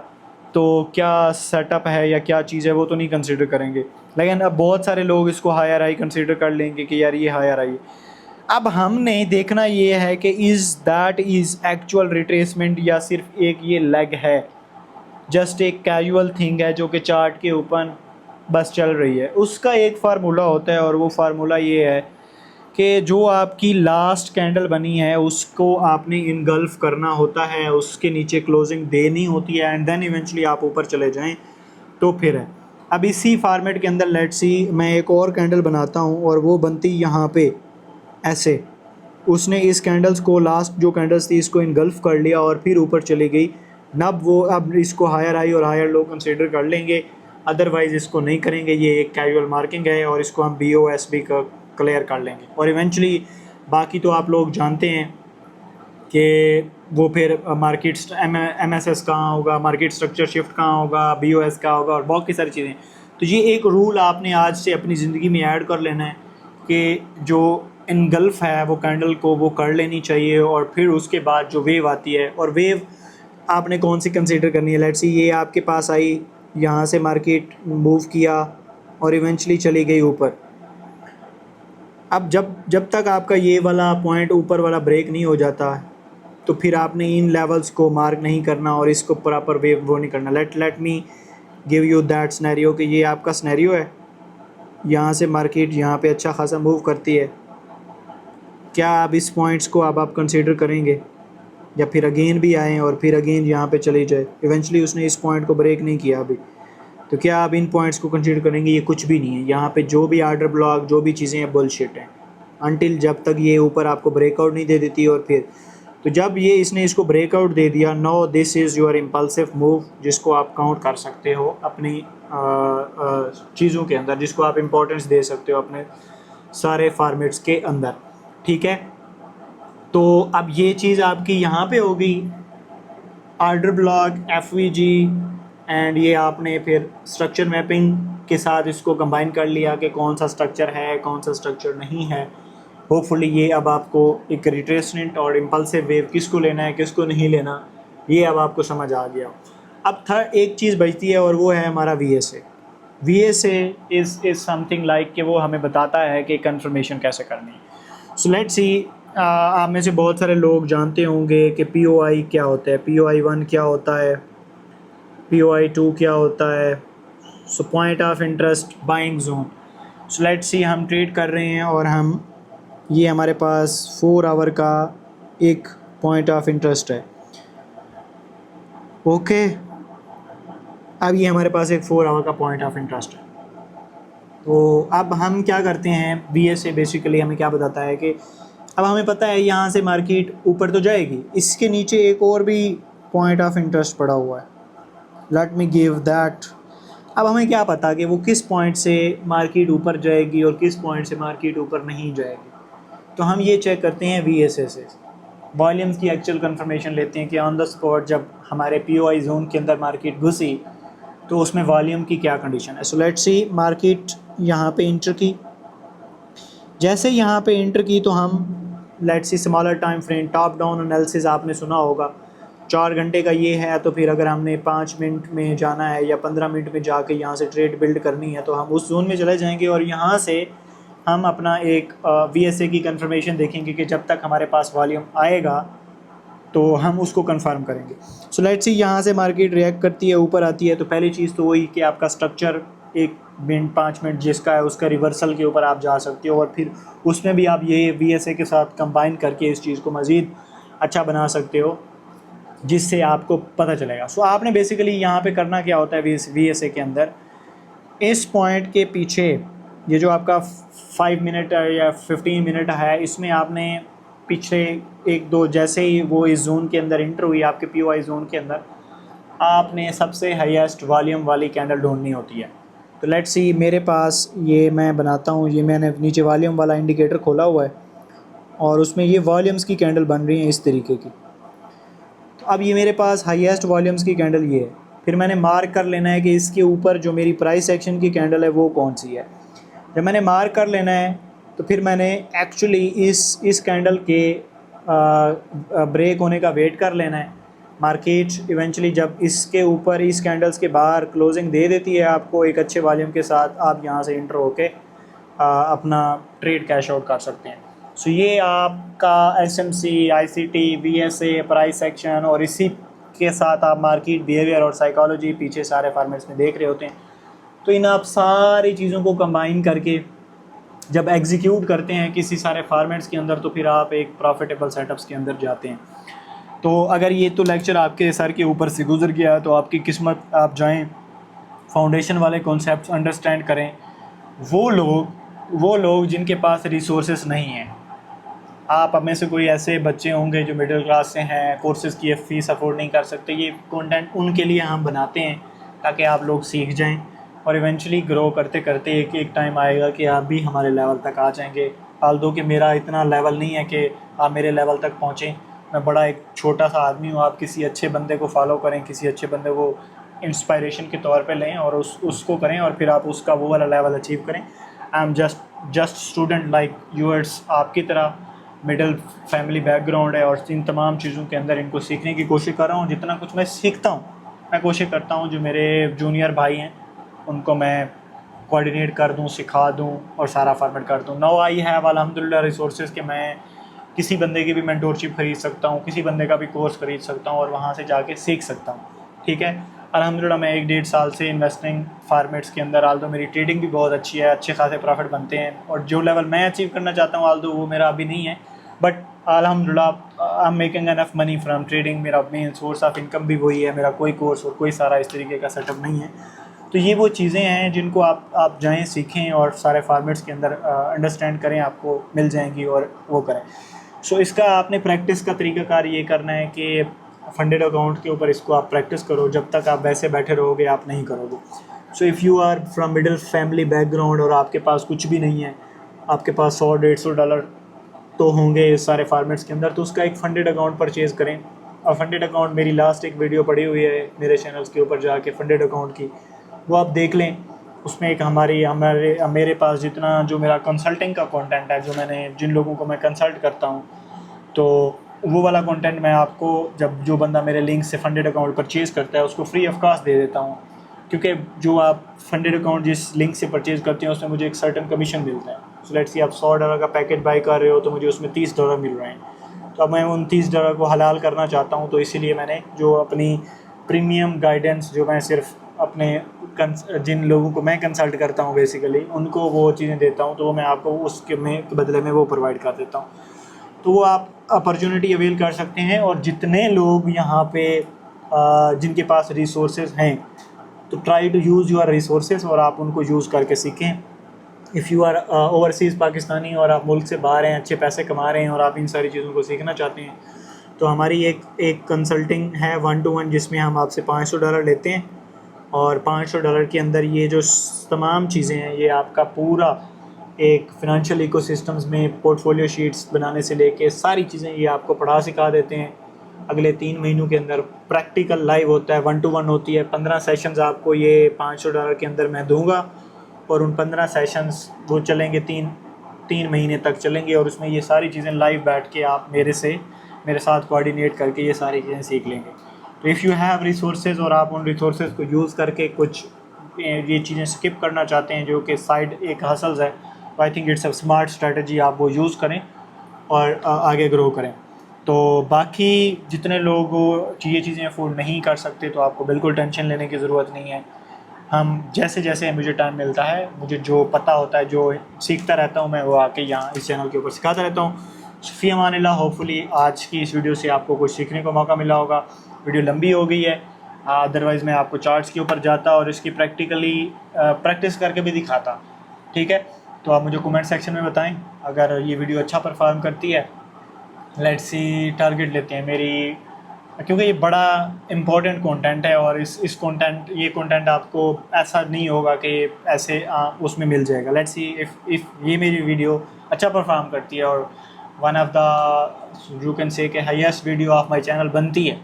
तो क्या सेटअप है या क्या चीज़ है, वो तो नहीं कंसीडर करेंगे। लेकिन अब बहुत सारे लोग इसको हायर हाई कंसीडर कर लेंगे कि यार ये हायर हाई। अब हमने देखना ये है कि इज़ एक्चुअल रिट्रेसमेंट या सिर्फ एक ये लेग है, जस्ट एक कैजुअल थिंग है जो कि चार्ट के ऊपर बस चल रही है। उसका एक फार्मूला होता है, और वो फार्मूला ये है कि जो आपकी लास्ट कैंडल बनी है उसको आपने इनगल्फ करना होता है, उसके नीचे क्लोजिंग देनी होती है, एंड देन इवेंचुअली आप ऊपर चले जाएं तो फिर है। अब इसी फॉर्मेट के अंदर लेट्स सी मैं एक और कैंडल बनाता हूं, और वो बनती यहाँ पे ऐसे, उसने इस कैंडल्स को लास्ट जो कैंडल्स थी इसको इनगल्फ कर लिया और फिर ऊपर चली गई। अब इसको हायर हाई और हायर लो कंसीडर कर लेंगे, अदरवाइज़ इसको नहीं करेंगे। ये एक कैजुअल मार्किंग है और इसको हम BOSB का क्लियर कर लेंगे। और इवेंचुअली बाकी तो आप लोग जानते हैं कि वो फिर मार्केट MSS कहाँ होगा, मार्केट स्ट्रक्चर शिफ्ट कहाँ होगा, BOS कहाँ होगा, और बहुत सारी चीज़ें। तो ये एक रूल आपने आज से अपनी ज़िंदगी में ऐड कर लेना है कि जो इनगल्फ है वो कैंडल को वो कर लेनी चाहिए, और फिर उसके बाद जो वेव आती है, और वेव आपने कौन सी कंसीडर करनी है। लेट्स सी ये आपके पास आई, यहाँ से मार्केट मूव किया और इवेंचुअली चली गई ऊपर। अब जब तक आपका ये वाला पॉइंट ऊपर वाला ब्रेक नहीं हो जाता, तो फिर आपने इन लेवल्स को मार्क नहीं करना और इसको प्रॉपर वेव वो नहीं करना। Late me give you that scenario कि ये आपका सिनेरियो है, यहाँ से मार्केट यहाँ पे अच्छा खासा मूव करती है। क्या आप इस पॉइंट्स को अब आप कंसीडर करेंगे, या फिर अगेन भी आएँ और फिर अगेन यहाँ पे चली जाए। इवेंचुअली उसने इस पॉइंट को ब्रेक नहीं किया अभी, तो क्या आप इन पॉइंट्स को कंसीडर करेंगे? ये कुछ भी नहीं है। यहाँ पे जो भी आर्डर ब्लॉक, जो भी चीज़ें हैं, बुलशिट हैं, अनटिल जब तक ये ऊपर आपको ब्रेकआउट नहीं दे देती। और फिर तो जब ये इसने इसको ब्रेकआउट दे दिया, no this is your impulsive move, जिसको आप काउंट कर सकते हो अपनी चीज़ों के अंदर, जिसको आप इम्पोर्टेंस दे सकते हो अपने सारे फॉर्मेट्स के अंदर, ठीक है। तो अब ये चीज़ आपकी यहाँ पे होगी, आर्डर ब्लॉक, FVG, एंड ये आपने फिर स्ट्रक्चर मैपिंग के साथ इसको कंबाइन कर लिया कि कौन सा स्ट्रक्चर है, कौन सा स्ट्रक्चर नहीं है। होपफुली ये अब आपको एक रिट्रेसमेंट और इम्पल्सिव वेव किसको लेना है, किसको नहीं लेना, ये अब आपको समझ आ गया। अब थर्ड एक चीज़ बचती है, और वो है हमारा VSA। VSA is something like कि वो हमें बताता है कि कंफर्मेशन कैसे करनी है। सो लेट्स सी, आप में से बहुत सारे लोग जानते होंगे कि POI क्या होता है, POI 1 क्या होता है, POI 2 क्या होता है। So point of interest buying zone. So let's see, हम ट्रेड कर रहे हैं और हम ये हमारे पास 4 आवर का एक पॉइंट ऑफ इंटरेस्ट है, ओके। अब ये हमारे पास एक 4 आवर का पॉइंट ऑफ इंटरेस्ट है। तो अब हम क्या करते हैं, VSA बेसिकली हमें क्या बताता है कि अब हमें पता है यहाँ से मार्केट ऊपर तो जाएगी, इसके नीचे एक और भी पॉइंट ऑफ इंटरेस्ट पड़ा हुआ है, लेट मी गिव दैट। अब हमें क्या पता कि वो किस पॉइंट से मार्केट ऊपर जाएगी और किस पॉइंट से मार्केट ऊपर नहीं जाएगी। तो हम ये चेक करते हैं VSA से, वॉल्यूम्स की एक्चुअल कंफर्मेशन लेते हैं कि ऑन द स्पॉट जब हमारे POI जोन के अंदर मार्केट घुसी तो उसमें वॉल्यूम की क्या कंडीशन है। सो लेट्स सी, मार्केट यहाँ पे इंटर की, जैसे यहाँ पे इंटर की तो हम let's see smaller time frame top down analysis आपने सुना होगा, 4 घंटे का ये है। तो फिर अगर हमने 5 मिनट में जाना है या 15 मिनट में जाके यहाँ से ट्रेड बिल्ड करनी है, तो हम उस जोन में चले जाएंगे और यहाँ से हम अपना एक VSA की कंफर्मेशन देखेंगे कि जब तक हमारे पास वॉल्यूम आएगा तो हम उसको कंफर्म करेंगे। सो लेट्स सी, यहाँ से मार्केट रिएक्ट करती है, ऊपर आती है, तो पहली चीज़ तो वही कि आपका स्ट्रक्चर 1 मिनट 5 मिनट जिसका है उसका रिवर्सल के ऊपर आप जा सकते हो, और फिर उसमें भी आप ये VSA के साथ कंबाइन करके इस चीज़ को मज़ीद अच्छा बना सकते हो, जिससे आपको पता चलेगा। सो आपने बेसिकली यहाँ पे करना क्या होता है VSA के अंदर, इस पॉइंट के पीछे ये जो आपका 5 मिनट या 15 मिनट है, इसमें आपने पीछे 1-2 जैसे ही वो इस जोन के अंदर इंटर हुई आपके POI जोन के अंदर, आपने सबसे हाईएस्ट वॉल्यूम वाली कैंडल ढूंढनी होती है। तो लेट्स सी, मेरे पास ये मैं बनाता हूँ, ये मैंने नीचे वॉल्यूम वाला इंडिकेटर खोला हुआ है और उसमें ये वॉल्यूम्स की कैंडल बन रही हैं इस तरीके की। तो अब ये मेरे पास हाईएस्ट वॉल्यूम्स की कैंडल ये है। फिर मैंने मार्क कर लेना है कि इसके ऊपर जो मेरी प्राइस एक्शन की कैंडल है वो कौन सी है। जब मैंने मार्क कर लेना है तो फिर मैंने एक्चुअली इस कैंडल के ब्रेक होने का वेट कर लेना है। मार्केट इवेंचुअली जब इसके ऊपर इस कैंडल्स के बाहर क्लोजिंग दे देती है आपको एक अच्छे वॉल्यूम के साथ, आप यहाँ से इंटर होके अपना ट्रेड कैश आउट कर सकते हैं। सो ये आपका SMC, ICT, VSA, price action और इसी के साथ आप मार्केट बिहेवियर और साइकोलॉजी पीछे सारे फॉर्मेट्स में देख रहे होते हैं। तो इन आप सारी चीज़ों को कंबाइन करके जब एग्जीक्यूट करते हैं किसी सारे फॉर्मेट्स के अंदर, तो फिर आप एक प्रॉफिटेबल सेटअप्स के अंदर जाते हैं। तो अगर ये तो लेक्चर आपके सर के ऊपर से गुजर गया है तो आपकी किस्मत, आप जाएं फाउंडेशन वाले कॉन्सेप्ट्स अंडरस्टैंड करें। वो लोग जिनके पास रिसोर्सेस नहीं हैं, आप में से कोई ऐसे बच्चे होंगे जो मिडिल क्लास से हैं, कोर्सेज की फ़ीस अफोर्ड नहीं कर सकते, ये कंटेंट उनके लिए हम बनाते हैं ताकि आप लोग सीख जाएं और इवेंचुअली ग्रो करते करते एक टाइम आएगा कि आप भी हमारे लेवल तक आ जाएंगे। आल्दो कि मेरा इतना लेवल नहीं है कि आप मेरे लेवल तक पहुँचें, मैं बड़ा एक छोटा सा आदमी हूँ। आप किसी अच्छे बंदे को फॉलो करें, किसी अच्छे बंदे को इंस्पायरेशन के तौर पे लें और उसको करें और फिर आप उसका वो वाला लेवल अचीव करें। I am just student like yours, आपकी तरह मिडिल फैमिली बैकग्राउंड है और इन तमाम चीज़ों के अंदर इनको सीखने की कोशिश कर रहा हूँ। जितना कुछ मैं सीखता हूँ मैं कोशिश करता हूँ जो मेरे जूनियर भाई हैं उनको मैं कोऑर्डिनेट कर दूँ, सिखा दूँ और सारा फॉर्मेट कर दूँ। नाउ आई हैव अल्हम्दुलिल्लाह रिसोर्सेज कि मैं किसी बंदे की भी मेंटोरशिप खरीद सकता हूँ, किसी बंदे का भी कोर्स खरीद सकता हूँ और वहाँ से जाके सीख सकता हूँ। ठीक है, अल्हम्दुलिल्लाह मैं 1-1.5 साल से इन्वेस्टिंग फार्मेट्स के अंदर, आल्दो मेरी ट्रेडिंग भी बहुत अच्छी है, अच्छे खासे प्रॉफिट बनते हैं और जो लेवल मैं अचीव करना चाहता हूँ आल्दो वो मेरा अभी नहीं है, बट अल्हम्दुलिल्लाह I am making enough money from trading. मेरा मेन सोर्स ऑफ इनकम भी वही है, मेरा कोई कोर्स और कोई सारा इस तरीके का सेटअप नहीं है। तो ये वो चीज़ें हैं जिनको आप जाएँ सीखें और सारे फार्मेट्स के अंदर अंडरस्टैंड करें, आपको मिल जाएंगी और वो करें। सो इसका आपने प्रैक्टिस का तरीक़ाकार ये करना है कि फंडेड अकाउंट के ऊपर इसको आप प्रैक्टिस करो, जब तक आप वैसे बैठे रहोगे आप नहीं करोगे। So if you are from middle family background और आपके पास कुछ भी नहीं है, आपके पास $100-150 तो होंगे इस सारे फार्मेट्स के अंदर, तो उसका एक फंडेड अकाउंट परचेज़ करें। और फंडेड अकाउंट मेरी लास्ट एक वीडियो पड़ी हुई है मेरे चैनल्स के ऊपर जाके फंडेड अकाउंट की, वो आप देख लें। उसमें एक मेरे पास जितना जो मेरा कंसल्टिंग का कंटेंट है, जो मैंने जिन लोगों को मैं कंसल्ट करता हूँ, तो वो वाला कंटेंट मैं आपको जब जो बंदा मेरे लिंक से फंडेड अकाउंट परचेज़ करता है उसको फ्री ऑफ कॉस्ट दे देता हूँ, क्योंकि जो आप फंडेड अकाउंट जिस लिंक से परचेज़ करते हैं उसमें मुझे एक सर्टेन कमीशन मिलता है। सो लेट्स सी आप $100 का पैकेट बाई कर रहे हो तो मुझे उसमें $30 मिल रहे हैं, तो अब मैं उन $30 को हलाल करना चाहता हूँ, तो इसीलिए मैंने जो अपनी प्रीमियम गाइडेंस जो मैं सिर्फ अपने जिन लोगों को मैं कंसल्ट करता हूँ बेसिकली उनको वो चीज़ें देता हूँ, तो वो मैं आपको उसके बदले में वो प्रोवाइड कर देता हूँ। तो वो आप अपॉर्चुनिटी अवेल कर सकते हैं। और जितने लोग यहाँ पे जिनके पास रिसोर्सेज हैं, तो try to use your resources और आप उनको यूज़ करके सीखें। If you are overseas Pakistani और आप मुल्क से बाहर हैं, अच्छे पैसे कमा रहे हैं और आप इन सारी चीज़ों को सीखना चाहते हैं, तो हमारी एक कंसल्टिंग है 1-to-1 जिसमें हम आपसे $500 लेते हैं और $500 के अंदर ये जो तमाम चीज़ें हैं ये आपका पूरा एक फ़िनंशियल इकोसिस्टम्स में पोर्टफोलियो शीट्स बनाने से लेके सारी चीज़ें ये आपको पढ़ा सिखा देते हैं। अगले 3 महीनों के अंदर प्रैक्टिकल लाइव होता है, 1-to-1 होती है। 15 सेशंस आपको ये $500 के अंदर मैं दूंगा और उन 15 सेशंस वो चलेंगे 3 महीने तक चलेंगे और उसमें ये सारी चीज़ें लाइव बैठ के आप मेरे साथ कोऑर्डिनेट करके ये सारी चीज़ें सीख लेंगे। तो इफ़ यू हैव रिसोर्सेज और आप उन रिसोर्सेज को यूज़ करके कुछ ये चीज़ें स्किप करना चाहते हैं जो कि साइड एक हसल्स है, तो I think it's a smart strategy, आप वो यूज़ करें और आगे ग्रो करें। तो बाकी जितने लोग ये चीज़ें अफोर्ड नहीं कर सकते तो आपको बिल्कुल टेंशन लेने की ज़रूरत नहीं है। हम जैसे जैसे मुझे टाइम मिलता है, मुझे जो पता होता है, जो सीखता रहता हूँ, मैं वो आके यहाँ इस चैनल के ऊपर सिखाता रहता हूँ। फ़ी अमानिल्लाह। होपफुली आज की इस वीडियो से आपको कुछ सीखने को मौका मिला होगा। वीडियो लंबी हो गई है, अदरवाइज़ मैं आपको चार्ट्स के ऊपर जाता और इसकी प्रैक्टिस करके भी दिखाता। ठीक है, तो आप मुझे कमेंट सेक्शन में बताएं अगर ये वीडियो अच्छा परफॉर्म करती है। लेट्स सी टारगेट लेते हैं मेरी, क्योंकि ये बड़ा इम्पोर्टेंट कंटेंट है और इस ये कंटेंट आपको ऐसा नहीं होगा कि ऐसे उसमें मिल जाएगा। लेट्स सी इफ़ ये मेरी वीडियो अच्छा परफॉर्म करती है और one of the you can say कि highest video of my channel बनती है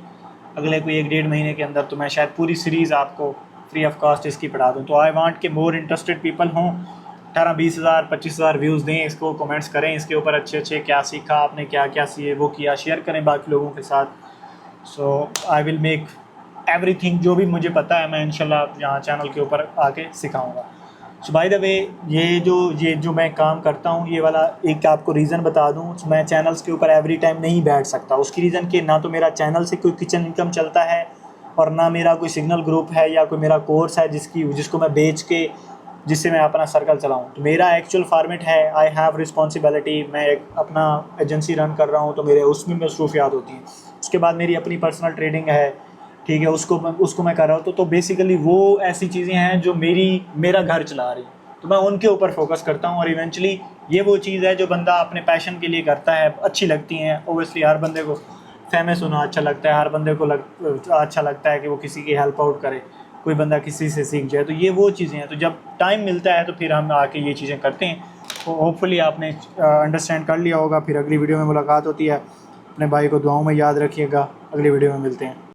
अगले कोई 1-1.5 महीने के अंदर, तो मैं शायद पूरी सीरीज़ आपको फ्री ऑफ कॉस्ट इसकी पढ़ा दूँ। तो आई वांट के मोर इंटरेस्टेड पीपल हों, 18-20 हज़ार 25 हज़ार व्यूज़ दें इसको, कमेंट्स करें इसके ऊपर अच्छे क्या सीखा आपने, क्या क्या वो किया, शेयर करें बाकी लोगों के साथ। सो आई विल मेक एवरीथिंग, जो भी मुझे पता है मैं इंशाल्लाह यहाँ चैनल के ऊपर आके सिखाऊंगा। सो बाय द वे ये जो मैं काम करता हूँ, ये वाला एक आपको रीज़न बता दूँ, मैं चैनल्स के ऊपर एवरी टाइम नहीं बैठ सकता। उसकी रीज़न कि ना तो मेरा चैनल से कोई किचन इनकम चलता है और ना मेरा कोई सिग्नल ग्रुप है या कोई मेरा कोर्स है जिसको मैं बेच के जिससे मैं अपना सर्कल चलाऊँ। तो मेरा एक्चुअल फॉर्मेट है, आई हैव रिस्पॉन्सिबिलिटी, मैं एक अपना एजेंसी रन कर रहा हूँ तो मेरे उसमें मसरूफियात होती हैं। उसके बाद मेरी अपनी पर्सनल ट्रेडिंग है, ठीक है, उसको मैं कर रहा हूँ। तो बेसिकली वो ऐसी चीज़ें हैं जो मेरा घर चला रही, तो मैं उनके ऊपर फोकस करता हूँ। और इवेंचुअली ये वो चीज़ है जो बंदा अपने पैशन के लिए करता है, अच्छी लगती हैं। ओबियसली हर बंदे को फेमस होना अच्छा लगता है, हर बंदे को अच्छा लगता है कि वो किसी की हेल्प आउट करे, कोई बंदा किसी से सीख जाए। तो ये वो चीज़ें हैं, तो जब टाइम मिलता है तो फिर हम आके ये चीज़ें करते हैं। तो होपफुली आपने अंडरस्टैंड कर लिया होगा। फिर अगली वीडियो में मुलाकात होती है। अपने भाई को दुआओं में याद रखिएगा। अगली वीडियो में मिलते हैं।